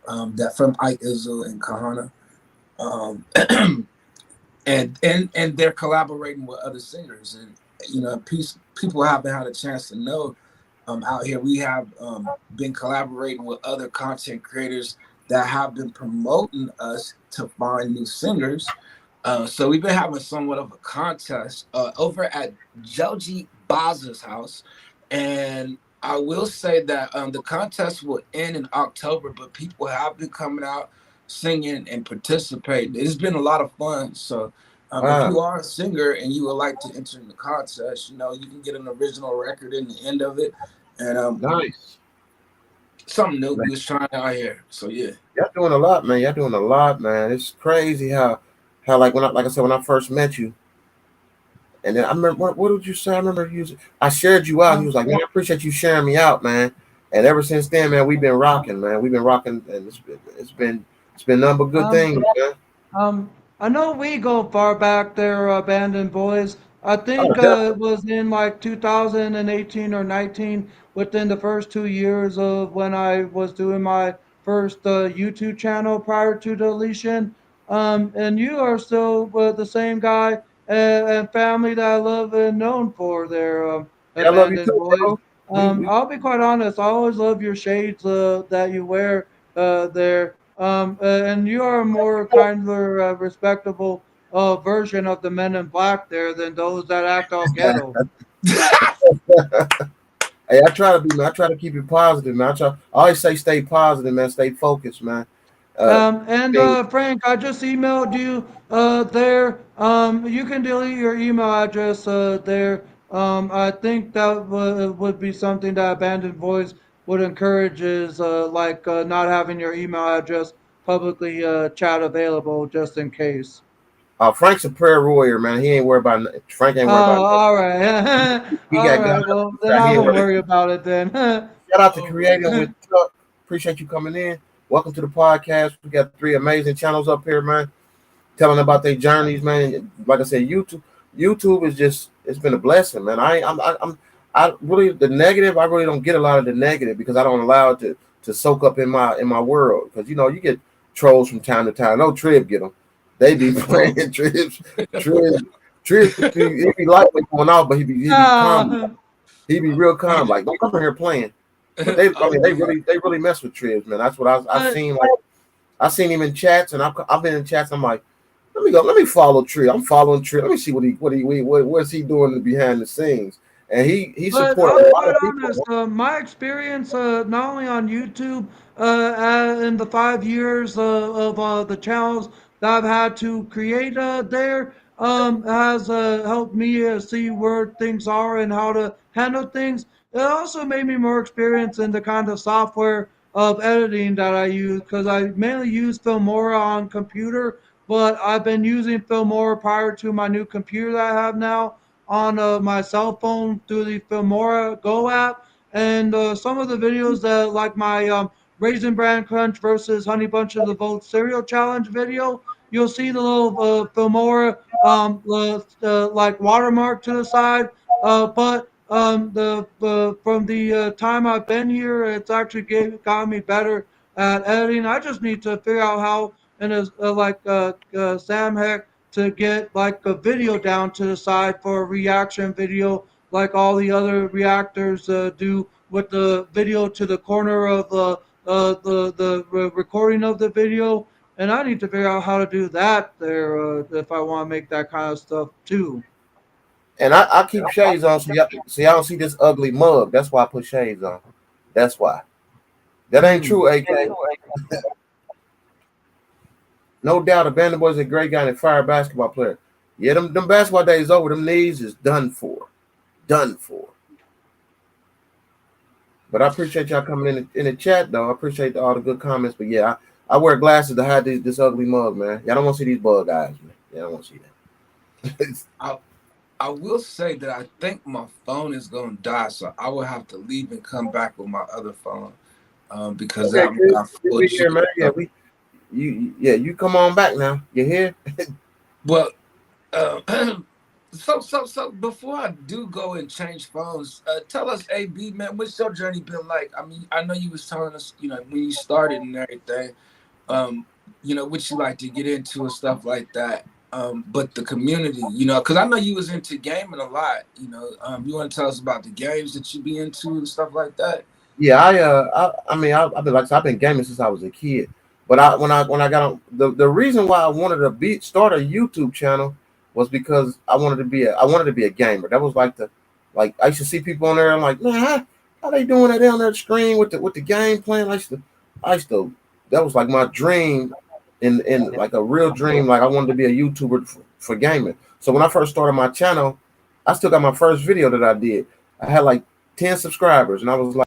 that from Ike Izzo and Kahana. And they're collaborating with other singers. And, people haven't had a chance to know out here. We have been collaborating with other content creators that have been promoting us to find new singers. So we've been having somewhat of a contest over at Joji Baza's house. And I will say that the contest will end in October, but people have been coming out singing and participating. It's been a lot of fun. So if you are a singer and you would like to enter in the contest, you can get an original record in the end of it. And nice. Something new we was trying out here. So yeah. Y'all doing a lot, man. Y'all doing a lot, man. It's crazy how like I said when I first met you, and then I remember what did you say? I remember I shared you out. And he was like, man, I appreciate you sharing me out, man. And ever since then, man, we've been rocking, man. We've been rocking, and it's been nothing but good things, man. I know we go far back there, Abandoned Boys. I think it was in like 2018 or 19, within the first 2 years of when I was doing my first YouTube channel prior to deletion. And you are still the same guy and family that I love and known for there, I love you Abandoned too, Boys. bro. I'll be quite honest. I always love your shades that you wear there. And you are a more kinder, respectable version of the Men in Black there than those that act all ghetto. Hey, I try to be, man. I try to keep it positive, man. I always say stay positive, man. Stay focused, man. Frank, I just emailed you there. You can delete your email address there. I think that would be something that Abandoned Voice would encourage is not having your email address publicly chat available just in case. Frank's a prayer warrior, man. He ain't worried about Frank. Ain't worried about nothing. All right. He All got right. God. Well, then I won't worry about it then. Shout out to Creating with Chuck. Appreciate you coming in. Welcome to the podcast. We got 3 amazing channels up here, man, telling about their journeys, man. Like I said, YouTube is just, it's been a blessing, man. I really, the negative, I really don't get a lot of the negative because I don't allow it to soak up in my world. Because you get trolls from time to time. No, Trib get them. They be playing Trib. He be lightweight going out, but he be calm. He be real calm, like don't come in here playing. But they really mess with Tribs, man. That's what I've seen. Like I seen him in chats, and I've been in chats. I'm like, let me follow Trib. I'm following Trib. Let me see what's he doing behind the scenes. And he supports a lot of people. My experience, not only on YouTube, in the 5 years of the channels that I've had to create there, has helped me see where things are and how to handle things. It also made me more experienced in the kind of software of editing that I use because I mainly use Filmora on computer, but I've been using Filmora prior to my new computer that I have now on my cell phone through the Filmora Go app. And some of the videos that, like my Raisin Bran Crunch versus Honey Bunch of the Vote cereal challenge video, you'll see the little Filmora like watermark to the side. But from the time I've been here, it's actually got me better at editing. I just need to figure out how, and Sam Heck, to get like a video down to the side for a reaction video, like all the other reactors do, with the video to the corner of the recording of the video. And I need to figure out how to do that there if I want to make that kind of stuff too. And I keep shades on so y'all don't see this ugly mug. That's why I put shades on. That's why. That ain't true, AK. No doubt, Abandoned Boys is a great guy and a fire basketball player. Yeah, them basketball days over. Them knees is done for. Done for. But I appreciate y'all coming in the chat, though. I appreciate all the good comments. But yeah, I wear glasses to hide this ugly mug, man. Y'all don't want to see these bug eyes, man. Y'all don't want to see that. I will say that I think my phone is going to die, so I will have to leave and come back with my other phone because okay, we here, man. Yeah, you come on back now. You here? Well, So before I do go and change phones, tell us, AB man, what's your journey been like? I mean, I know you was telling us, when you started and everything, um, what you like to get into and stuff like that. But the community, because I know you was into gaming a lot. You want to tell us about the games that you be into and stuff like that? Yeah, I mean, I've been like I said, I've been gaming since I was a kid. But when I got on the reason why I wanted to start a YouTube channel was because I wanted to be a gamer. That was like I used to see people on there. I'm like, man, how they doing that down there screen with the game playing? I used to that was like my dream, in like a real dream. Like I wanted to be a YouTuber for gaming. So when I first started my channel, I still got my first video that I did. I had like 10 subscribers, and I was like.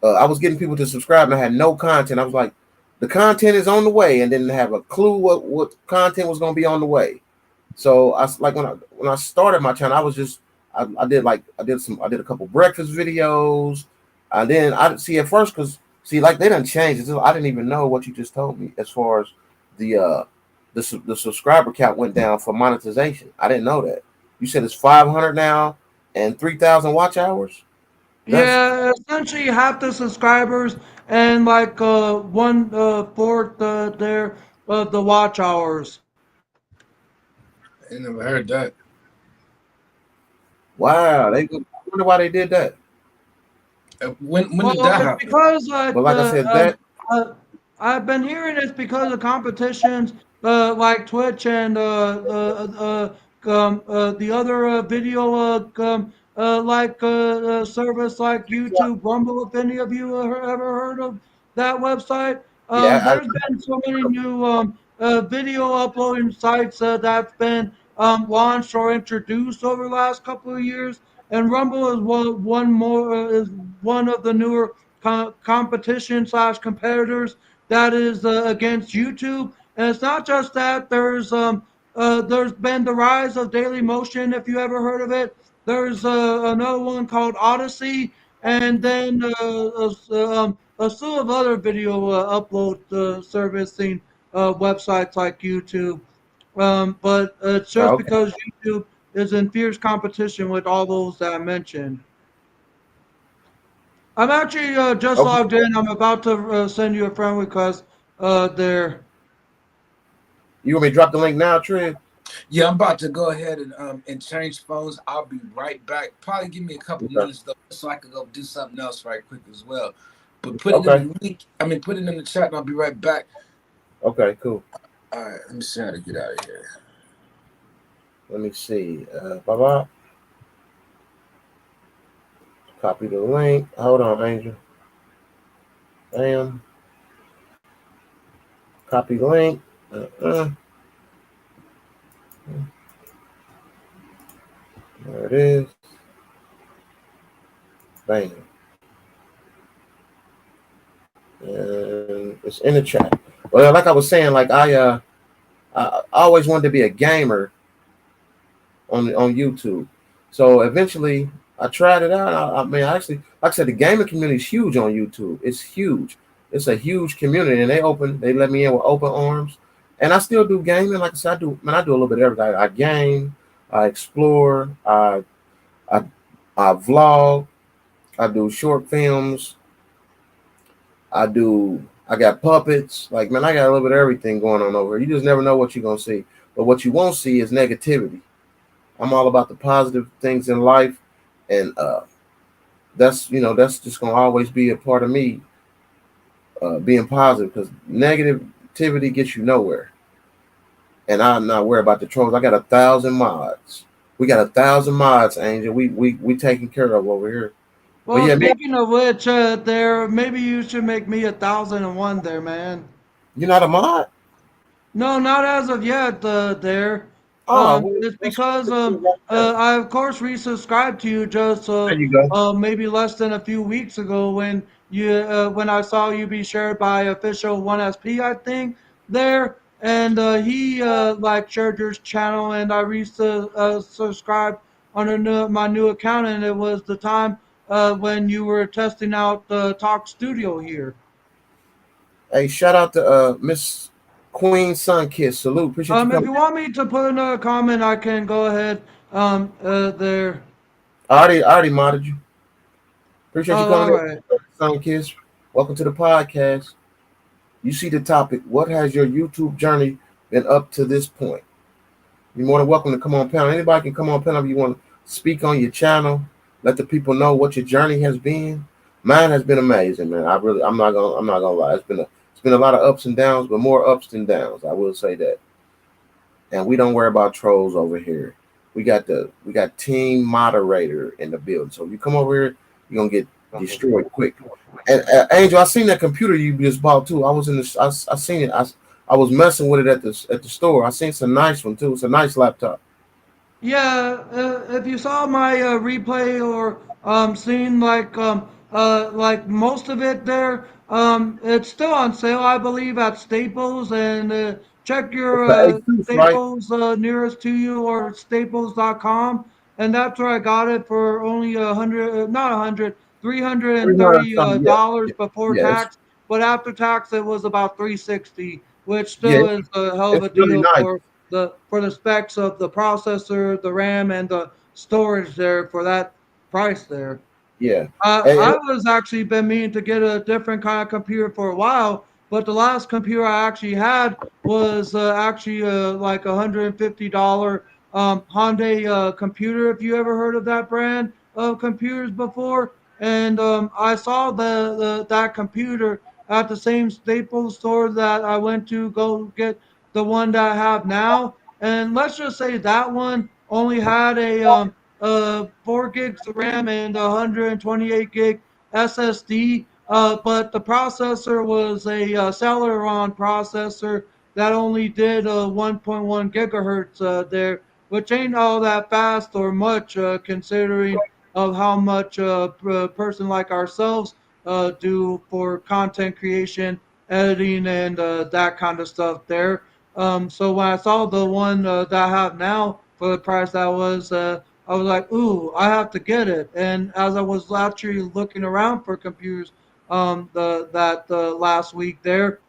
I was getting people to subscribe, and I had no content. I was like, the content is on the way, and didn't have a clue what content was going to be on the way. So when I started my channel, I was just I did a couple breakfast videos. And then I see at first, because see, like, they done changed it. I didn't even know what you just told me as far as the subscriber count went down for monetization. I didn't know that. You said it's 500 now and 3,000 watch hours. That's Yeah, essentially half the subscribers and like one fourth there of the watch hours. I never heard that. wow. I wonder why they did that. When did Well, that it's happen? because But like I said, that uh, I've been hearing it's because of competitions like Twitch and the other video service like YouTube, Rumble. If any of you ever heard of that website, yeah, there's been so many new video uploading sites that's been launched or introduced over the last couple of years, and Rumble is one of the newer competition slash competitors that is against YouTube. And it's not just that. There's been the rise of Daily Motion, if you ever heard of it. There's another one called Odyssey, and then a slew of other video upload servicing websites like YouTube. But it's just okay, because YouTube is in fierce competition with all those that I mentioned. I'm actually just okay. logged in. I'm about to send you a friend request there. You want me to drop the link now, Trey? Yeah, I'm about to go ahead and change phones. I'll be right back. Probably give me a couple Okay, minutes though, so I can go do something else right quick as well. But put it in okay, the link. I mean, put it in the chat, and I'll be right back. okay, cool. All right, let me see how to get out of here. Let me see. Bye bye. Copy the link. Hold on, Angel. Bam. Copy link. There it is. Bam. And it's in the chat. Well, like I was saying, like I always wanted to be a gamer on YouTube. So eventually I tried it out. I mean, actually, like I said, the gaming community is huge on YouTube. It's huge. It's a huge community, and they let me in with open arms. And I still do gaming. Like I said, I do a little bit of everything. I game, I explore, I, I vlog, I do short films, I got puppets. Like, man, I got a little bit of everything going on over here. You just never know what you're gonna see. But what you won't see is negativity. I'm all about the positive things in life, and that's just gonna always be a part of me, being positive, because negativity gets you nowhere. And I'm not worried about the trolls. I got 1,000 mods. We got 1,000 mods, Angel. We taken care of over here. But Well, yeah, man, speaking of which, there maybe you should make me 1,001 there, man. you're not a mod. No, not as of yet. There, Oh, well, it's that's because right there. I of course resubscribed to you just There you go. maybe less than a few weeks ago when I saw you be shared by official 1SP, I think there, and he like shared your channel, and I subscribed on my new account, and it was the time when you were testing out the Talk Studio here. Hey, shout out to Miss Queen Sun Kiss. Salute. Appreciate you If coming. you want me to put another comment, I can go ahead There. I already modded you. Appreciate you Oh, all coming right. in, Sun Kiss. Welcome to the podcast. You see the topic. What has your YouTube journey been up to this point? You're more than welcome to come on panel. Anybody can come on panel if you want to speak on your channel. Let the people know what your journey has been. Mine has been amazing, man. I'm not gonna lie. It's been a lot of ups and downs, but more ups than downs. I will say that. And we don't worry about trolls over here. We got team moderator in the building. So if you come over here, you're gonna get destroyed quick. And Angel, I seen that computer you just bought too. I was in the I seen it. I was messing with it at the store. I seen some nice one too. It's a nice laptop. Yeah, if you saw my replay or seen like most of it there, it's still on sale, I believe, at Staples. And check It's your the Asus, right? Staples nearest to you or Staples.com, and that's where I got it for only 100, not 100, three hundred and 300 thirty something. Yeah, dollars yeah, before yeah. tax. But after tax, it was about 360, which Yeah, still is a hell of it's a really deal nice. for the specs of the processor, the RAM, and the storage there for that price there. Yeah, I and was actually been meaning to get a different kind of computer for a while, but the last computer I actually had was actually like $150 Hyundai computer. If you ever heard of that brand of computers before, and I saw that computer at the same Staples store that I went to go get the one that I have now, and let's just say that one only had a 4 gigs of RAM and 128 gig SSD. But the processor was a Celeron processor that only did 1.1 gigahertz there, which ain't all that fast or much considering of how much a person like ourselves do for content creation, editing, and that kind of stuff there. So when I saw the one that I have now for the price that I was like, ooh, I have to get it. And as I was actually looking around for computers, the last week there,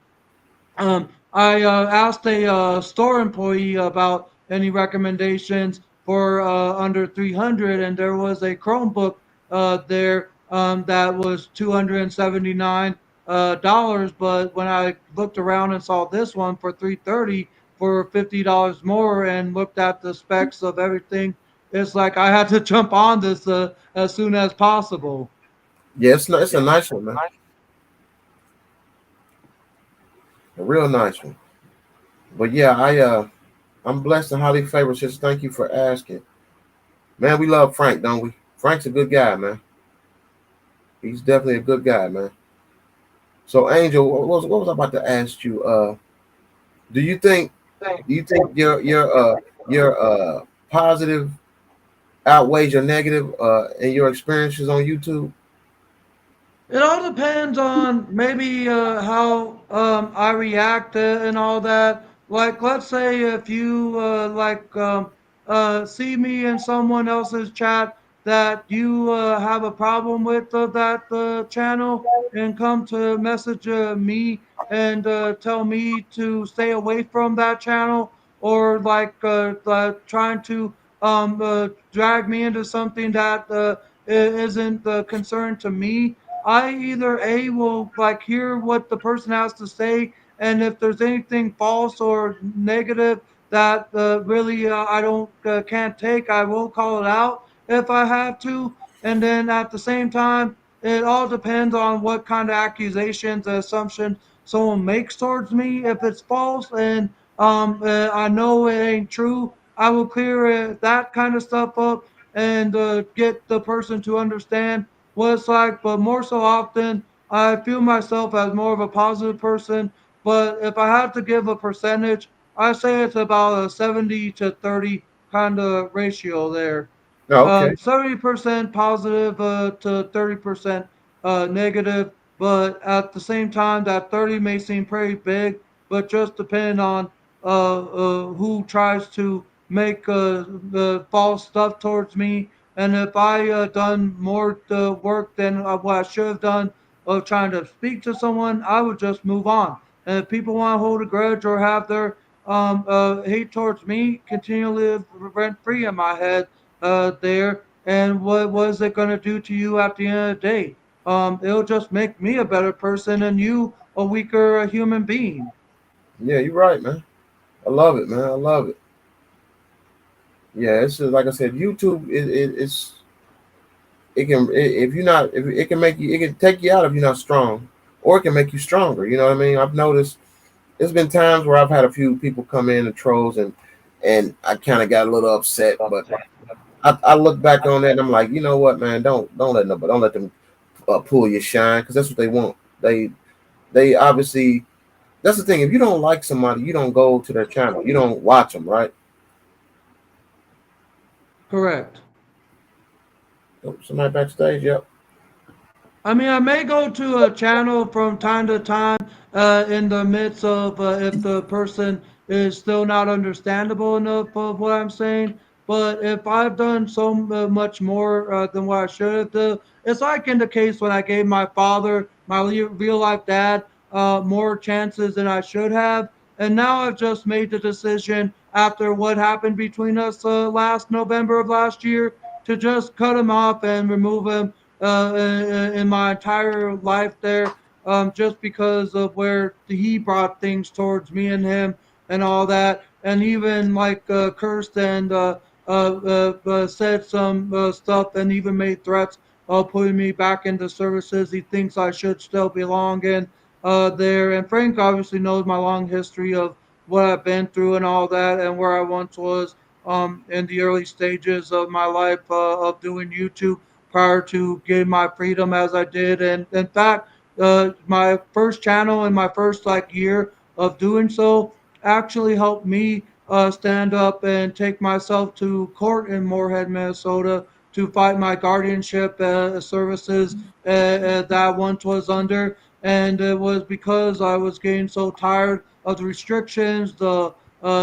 I asked a store employee about any recommendations for under 300, and there was a Chromebook there that was $279 dollars. But when I looked around and saw this one for 330 for $50 more, and looked at the specs of everything, it's like I had to jump on this as soon as possible. yeah, it's a nice one, man. A real nice one. But yeah, I'm blessed and highly favored. Just thank you for asking, man. We love Frank, don't we? Frank's a good guy, man. He's definitely a good guy, man. So, Angel, what was I about to ask you? Do you think your positive outweighs your negative in your experiences on YouTube? It all depends on maybe how I react and all that. Like, let's say if you see me in someone else's chat that you have a problem with that channel and come to message me and tell me to stay away from that channel, or trying to drag me into something that isn't concerned to me. I either A will like hear what the person has to say, and if there's anything false or negative that really I don't can't take, I will call it out if I have to. And then at the same time, it all depends on what kind of accusations and assumptions someone makes towards me. If it's false and I know it ain't true, I will clear that kind of stuff up and get the person to understand what it's like. But more so often, I feel myself as more of a positive person. But if I had to give a percentage, I say it's about a 70 to 30 kind of ratio there. No, okay. 70% positive to 30% negative. But at the same time, that 30 may seem pretty big, but just depending on who tries to make the false stuff towards me. And if I done more work than what I should have done of trying to speak to someone, I would just move on. And if people want to hold a grudge or have their hate towards me continually rent free in my head there. And what was it going to do to you at the end of the day? It'll just make me a better person and you a weaker human being. Yeah, you're right, man. I love it, man. I love it. Yeah, it's just, like I said, YouTube. It's it can if you're not if it can make you it can take you out if you're not strong, or it can make you stronger. You know what I mean? I've noticed there's been times where I've had a few people come in and trolls and I kind of got a little upset, but I look back on that and I'm like, you know what, man, don't let them pull your shine because that's what they want. They obviously that's the thing. If you don't like somebody, you don't go to their channel. You don't watch them, right? Correct. Oh, somebody backstage, yep. I mean, I may go to a channel from time to time in the midst of if the person is still not understandable enough of what I'm saying. But if I've done so much more than what I should have done, it's like in the case when I gave my father, my real life dad, more chances than I should have. And now I've just made the decision after what happened between us last November of last year to just cut him off and remove him in my entire life there, just because of where he brought things towards me and him and all that, and even like cursed and said some stuff and even made threats of putting me back into services he thinks I should still belong in there. And Frank obviously knows my long history of what I've been through and all that, and where I once was in the early stages of my life of doing YouTube prior to getting my freedom as I did. And in fact, my first channel and my first like year of doing so actually helped me stand up and take myself to court in Moorhead, Minnesota to fight my guardianship services that I once was under. And it was because I was getting so tired of the restrictions, the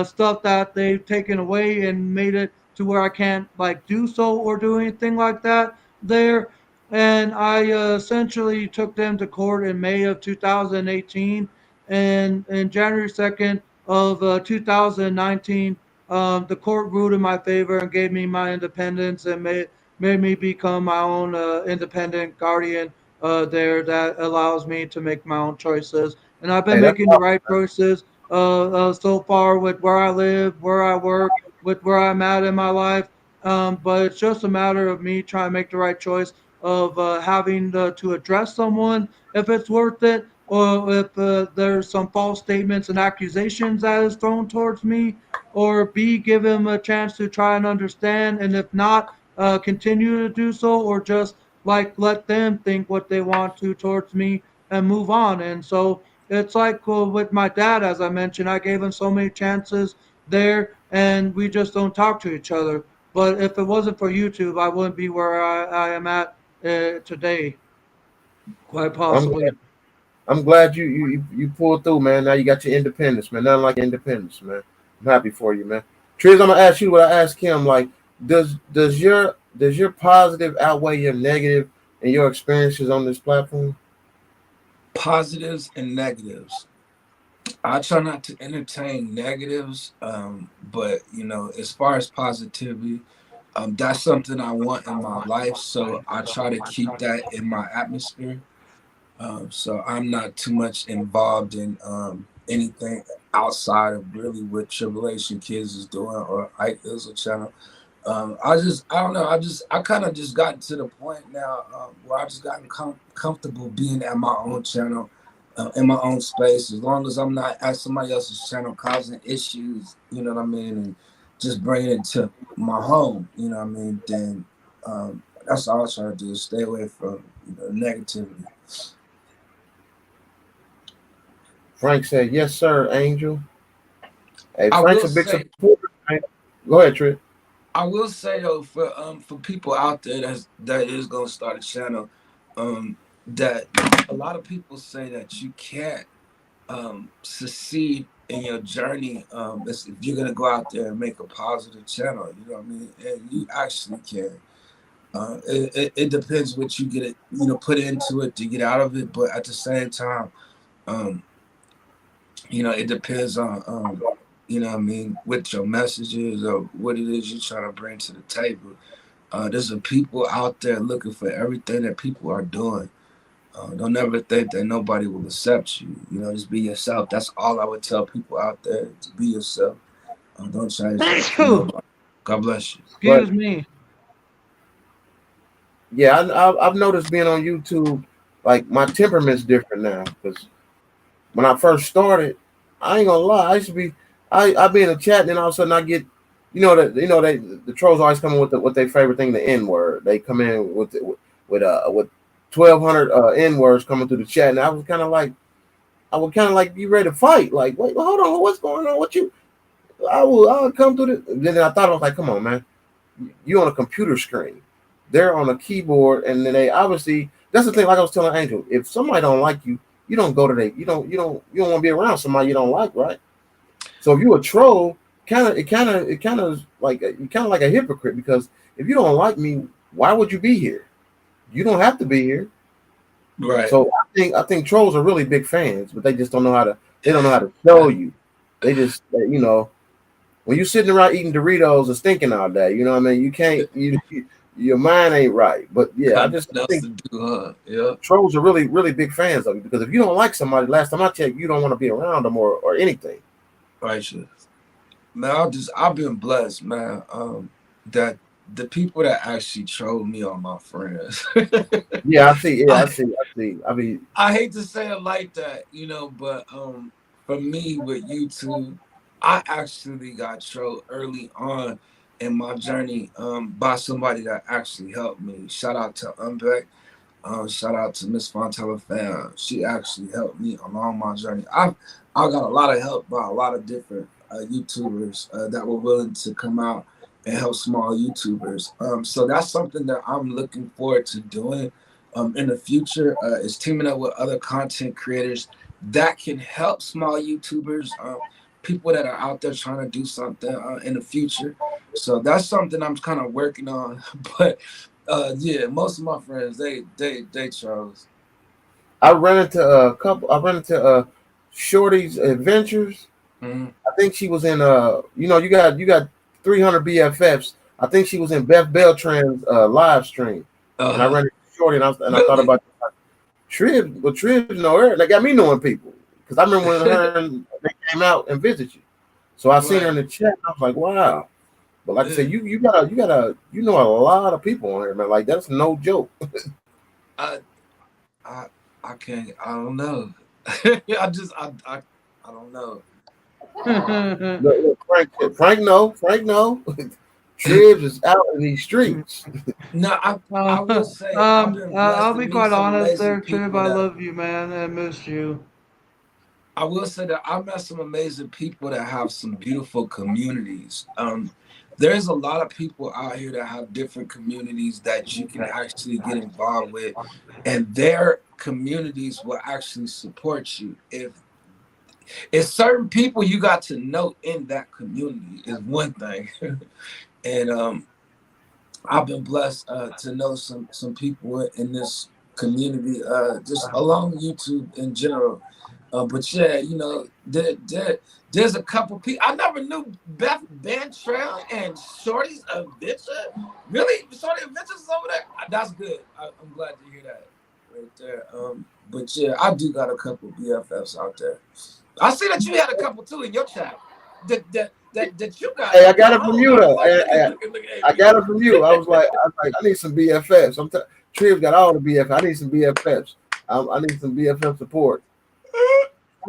stuff that they've taken away and made it to where I can't like do so or do anything like that there. And I essentially took them to court in May of 2018. And in January 2nd of 2019, the court ruled in my favor and gave me my independence and made me become my own independent guardian there that allows me to make my own choices. And I've been Hey, that's making the right choices so far with where I live, where I work, with where I'm at in my life. But it's just a matter of me trying to make the right choice of having to address someone if it's worth it, or if there's some false statements and accusations that is thrown towards me, or B, give him a chance to try and understand, and if not, continue to do so, or just like let them think what they want to towards me and move on. And so it's like with my dad, as I mentioned, I gave him so many chances there, and we just don't talk to each other. But if it wasn't for YouTube, I wouldn't be where I am at today, quite I'm possibly. I'm glad you pulled through, man. Now you got your independence, man. Nothing like independence, man. I'm happy for you, man. Triz, I'm gonna ask you what I asked him. Like, does your positive outweigh your negative and your experiences on this platform? Positives and negatives. I try not to entertain negatives, but as far as positivity, that's something I want in my life. So I try to keep that in my atmosphere. So I'm not too much involved in anything outside of really what Tribulation Kids is doing or Ike Izzle channel. I don't know. I kind of just gotten to the point now where I just gotten comfortable being at my own channel, in my own space. As long as I'm not at somebody else's channel causing issues, you know what I mean, and just bringing it to my home, you know what I mean. Then that's all I try to do is stay away from negativity. Frank said, "Yes, sir, Angel." Hey, I Frank's will a big say, supporter. Man. Go ahead, Triz. I will say though, for people out there that is gonna start a channel, that a lot of people say that you can't succeed in your journey if you're gonna go out there and make a positive channel. You know what I mean? And you actually can. It depends what you get it, put into it to get out of it, but at the same time, it depends on you know what I mean, with your messages or what it is you're trying to bring to the table. There's some people out there looking for everything that people are doing. Don't ever think that nobody will accept you. You know, just be yourself. That's all I would tell people out there, to be yourself. Don't change that for nobody. God bless you. Excuse me. Yeah, I've noticed being on YouTube, like my temperament's different now. Because when I first started, I ain't gonna lie, I used to be, I be in a chat, and then all of a sudden I get, the trolls always come in with what their favorite thing, the N word. They come in with 1,200 N words coming through the chat, and I would kind of like be ready to fight. Like, wait, hold on, what's going on? What you? I'll come through the. Then I thought, I was like, come on, man, you on a computer screen. They're on a keyboard, and then they obviously. That's the thing. Like I was telling Angel, if somebody don't like you, you don't go to you don't want to be around somebody you don't like, right? So if you're a troll, it kind of like a hypocrite, because if you don't like me, why would you be here? You don't have to be here. Right. So I think trolls are really big fans, but they just don't know how to. They don't know how to show you. They just when you're sitting around eating Doritos and stinking all day, you know what I mean. You can't. Your mind ain't right. But yeah, I think yeah. Trolls are really, really big fans of you, because if you don't like somebody, last time I checked, you don't want to be around them or anything. Right. Man, I've been blessed, man. That the people that actually troll me are my friends. Yeah, I see. I mean, I hate to say it like that, but for me with YouTube, I actually got trolled early on in my journey by somebody that actually helped me. Shout out to Umbeck. Shout out to Miss Fontella Fan. She actually helped me along my journey. I got a lot of help by a lot of different YouTubers that were willing to come out and help small YouTubers. So that's something that I'm looking forward to doing in the future, is teaming up with other content creators that can help small YouTubers, people that are out there trying to do something in the future. So that's something I'm kind of working on. But yeah, most of my friends, they chose. I ran into Shorty's Adventures. Mm-hmm. I think she was in you got 300 BFFs. I think she was in Beth Beltran's live stream, and I ran into Shorty, and I thought about Trib, but Trib's know her. They got me knowing people, because I remember when her and they came out and visited you. So I seen her in the chat, and I was like, wow. But like I said, you gotta know a lot of people on here, man. Like, that's no joke. I can't. I don't know. I don't know. Look, Frank no. Tribs is out in these streets. No, I will say. I'll be quite honest there, Trib. I love you, man. I missed you. I will say that I met some amazing people that have some beautiful communities. There's a lot of people out here that have different communities that you can actually get involved with, and their communities will actually support you. If it's certain people you got to know in that community is one thing. And I've been blessed to know some people in this community, just along YouTube in general. But yeah, there's a couple people. I never knew Beth Bantrell and Shorty's Adventure. Really? Shorty Adventures is over there? That's good. I'm glad to hear that right there. But yeah, I do got a couple BFFs out there. I see that you had a couple too in your chat. That you got. Hey, I got it from you though. I got it from you. I was like, I need some BFFs. Trib's got all the BFFs. I need some BFFs. I need some BFF support.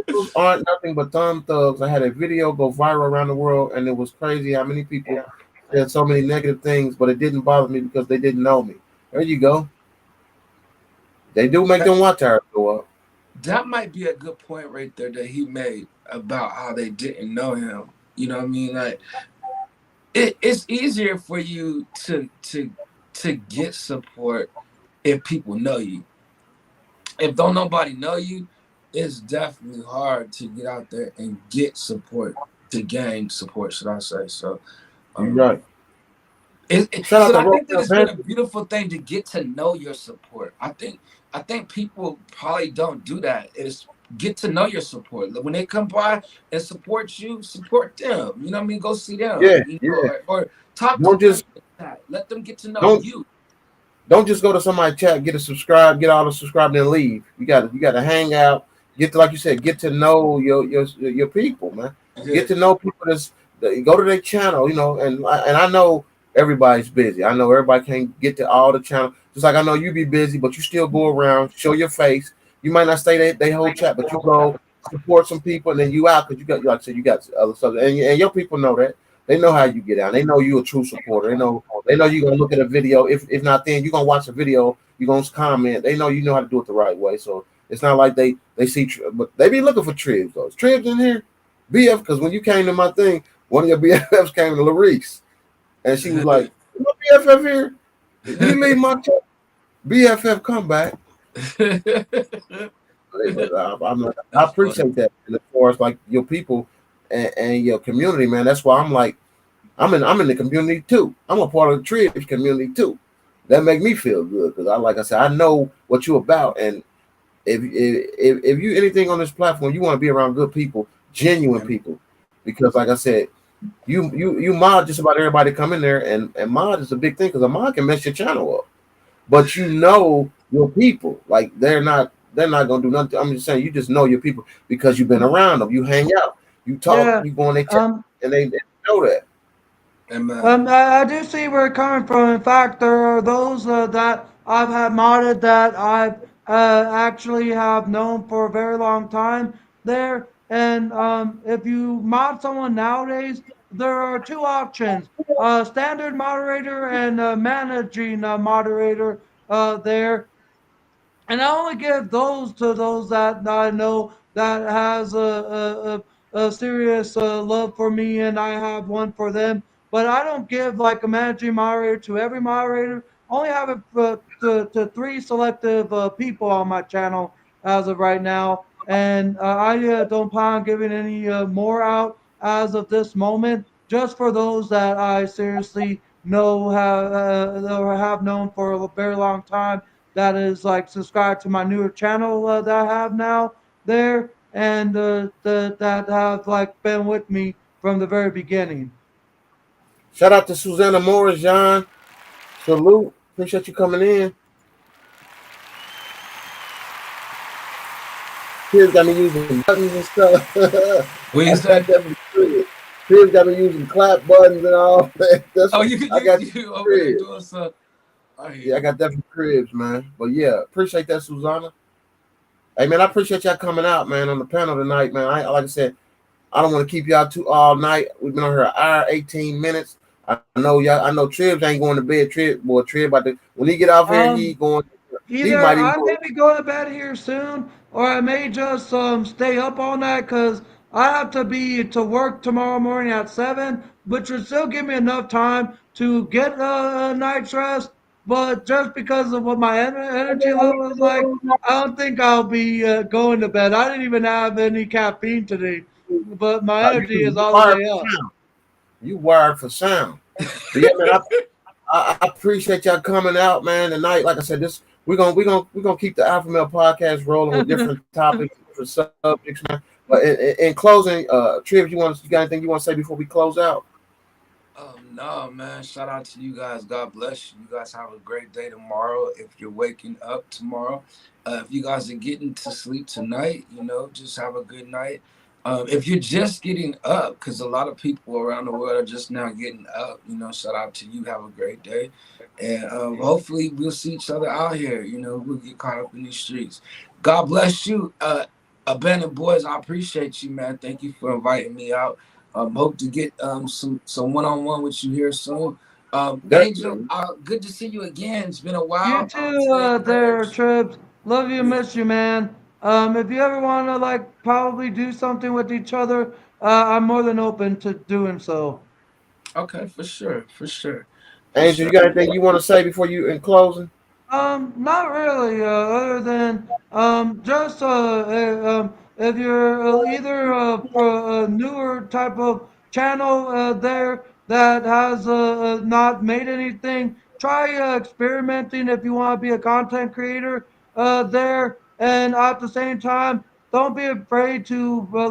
Those aren't nothing but thumb thugs. I had a video go viral around the world, and it was crazy how many people said so many negative things, but it didn't bother me because they didn't know me. There you go. They do make them watch hours go up. That might be a good point right there that he made about how they didn't know him. You know what I mean? Like, it's easier for you to get support if people know you. If don't nobody know you, it's definitely hard to get out there and get support, to gain support, should I say. So right. I think that it's been a beautiful thing to get to know your support. I think people probably don't do that. get to know your support. When they come by and support you, support them. You know what I mean? Go see them. Yeah, You know, yeah. or talk to Don't them. just Let them get to know don't you. don't just go to somebody's chat, get a subscribe, get all the subscribe, and leave. You gotta hang out, get to, like you said, get to know your people, man. Yeah. Get to know people go to their channel, and I know everybody's busy. I know everybody can't get to all the channel. Just like I know you be busy, but you still go around, show your face. You might not stay they whole chat, but you go support some people, and then you out because you got, like I said, you got other stuff, and your people know that. They know how you get out. They know you're a true supporter. They know you're gonna look at a video. If not, then you're gonna watch a video. You're gonna comment. They know how to do it the right way. So it's not like they see, but they be looking for Tribs though. Is Tribs in here? BF, because when you came to my thing, one of your BFFs came to Larice, and she was like, "My BFF here? Did he leave my chat?" BFF come back. I That's funny. appreciate that. And as far as like your people and your community, man, that's why I'm like, I'm in the community too. I'm a part of the Tribs community too. That make me feel good because like I said, I know what you're about, and if you anything on this platform, you want to be around good people, genuine people, because like I said, you mod just about everybody come in there, and mod is a big thing because a mod can mess your channel up, but you know your people, like they're not gonna do nothing. I'm just saying, you just know your people because you've been around them, you hang out, you talk, Yeah. you go on their chat, and they know that. Amen. I do see where you're coming from. In fact, there are those that I've had modded that I've actually have known for a very long time there. And if you mod someone nowadays, there are two options: standard moderator and managing moderator there. And I only give those to those that I know that has a serious love for me, and I have one for them. But I don't give like a managing moderator to every moderator. I only have it to three selective people on my channel as of right now, and I don't plan on giving any more out as of this moment. Just for those that I seriously know have known for a very long time, that is like subscribe to my newer channel that I have now there, and that have like been with me from the very beginning. Shout out to Susanna Morris, John. Salute. Appreciate you coming in. Kids got me using buttons and stuff. What you I say? got them. Kids got me using clap buttons and all that. That's Oh, what you I got. you over there Cribs. doing some. I hear Yeah, I you. got that from Cribs, man. But yeah, appreciate that, Susanna. Hey, man, I appreciate y'all coming out, man, on the panel tonight, man. Like I said, I don't want to keep y'all too all night. We've been on here an hour, 18 minutes. I know y'all. I know Tribs ain't going to bed. Trib, about to, when he get off here, he Um, going. He Either might even I may go. be going to bed here soon, or I may just stay up all night because I have to be to work tomorrow morning at 7, which would still give me enough time to get a night's rest. But just because of what my energy level is like, I don't think I'll be going to bed. I didn't even have any caffeine today, but my energy is You all the wired way for up. sound. You wired for sound. But yeah, man, I appreciate y'all coming out, man. Tonight, like I said, this we're gonna keep the Alpha Male podcast rolling with different topics, different subjects, man. But in closing, Triv, you got anything you want to say before we close out? No, man. Shout out to you guys. God bless you. You guys have a great day tomorrow. If you're waking up tomorrow, if you guys are getting to sleep tonight, just have a good night. If you're just getting up, because a lot of people around the world are just now getting up, shout out to you. Have a great day. And hopefully we'll see each other out here. We'll get caught up in these streets. God bless you. Abandoned Boys, I appreciate you, man. Thank you for inviting me out. Hope to get some one-on-one with you here soon. Angel, Definitely. good to see you again. It's been a You while. too, Stay there, encouraged. Trips. Love you, Yeah. miss you, man. If you ever want to like probably do something with each other, I'm more than open to doing so. Okay, for sure, for sure, for Angel, you sure. got anything you want to say before you in closing? Not really. Other than just if you're either for a newer type of channel there that has not made anything, try experimenting if you want to be a content creator there, and at the same time, don't be afraid to go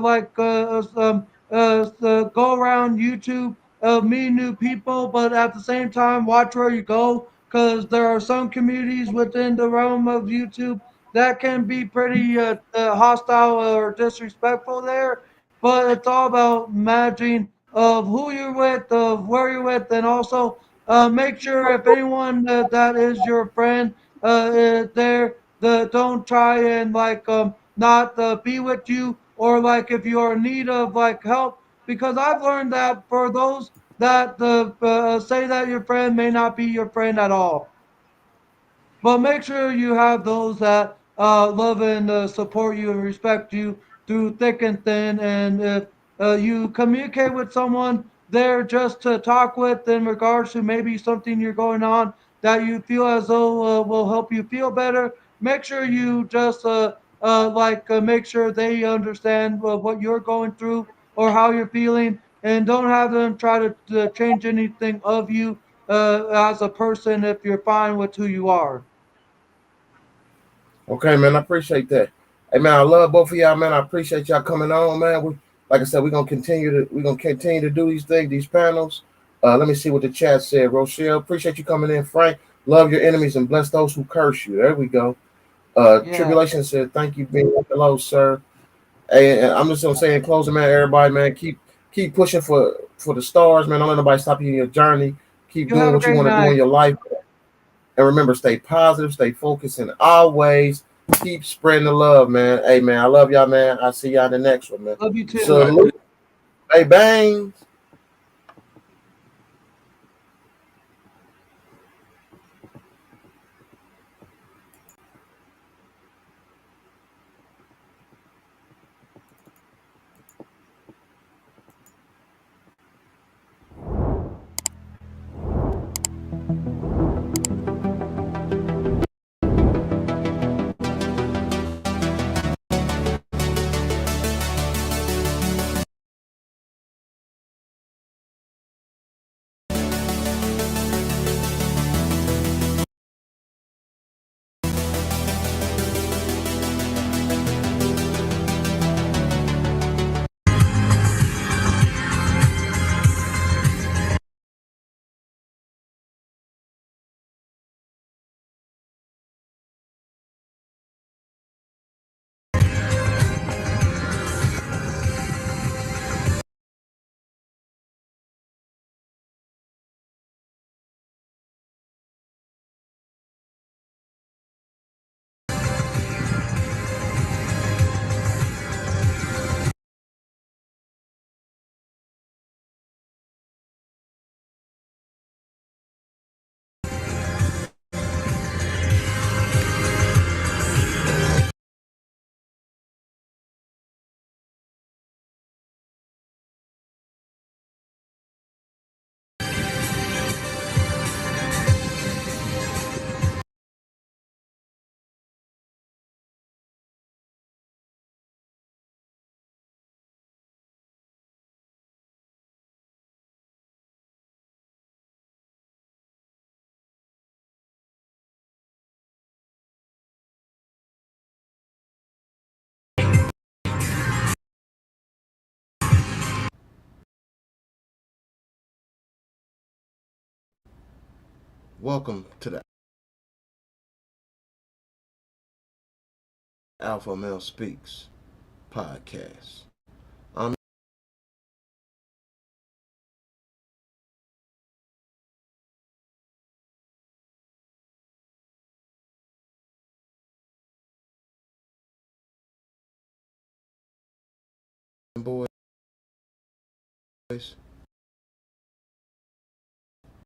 around YouTube, meet new people, but at the same time, watch where you go, because there are some communities within the realm of YouTube that can be pretty hostile or disrespectful there. But it's all about managing of who you're with, of where you're with, and also make sure if anyone that is your friend there, don't try and not be with you, or like if you are in need of like help, because I've learned that for those that say that your friend may not be your friend at all. But make sure you have those that love and support you and respect you through thick and thin. And if you communicate with someone there just to talk with in regards to maybe something you're going on that you feel as though will help you feel better, make sure you just make sure they understand what you're going through or how you're feeling, and don't have them try to change anything of you as a person if you're fine with who you are. Okay, man, I appreciate that. Hey, man, I love both of y'all, man. I appreciate y'all coming on, man. Like I said, we're gonna continue to do these things, these panels. Let me see what the chat said. Rochelle, appreciate you coming in. Frank, love your enemies and bless those who curse you. There we go. Yeah. Tribulation said, thank you, being hello, sir. Hey, and I'm just gonna say in closing, man, everybody, man, keep pushing for the stars, man. Don't let nobody stop you in your journey. Keep You doing have a what you great want to do in night. your life. And remember, stay positive, stay focused, and always keep spreading the love, man. Hey, man, I love y'all, man. I'll see y'all in the next one, man. Love you too. Right. Salute. Hey, bang. Welcome to the Alpha Male Speaks podcast. I'm boys.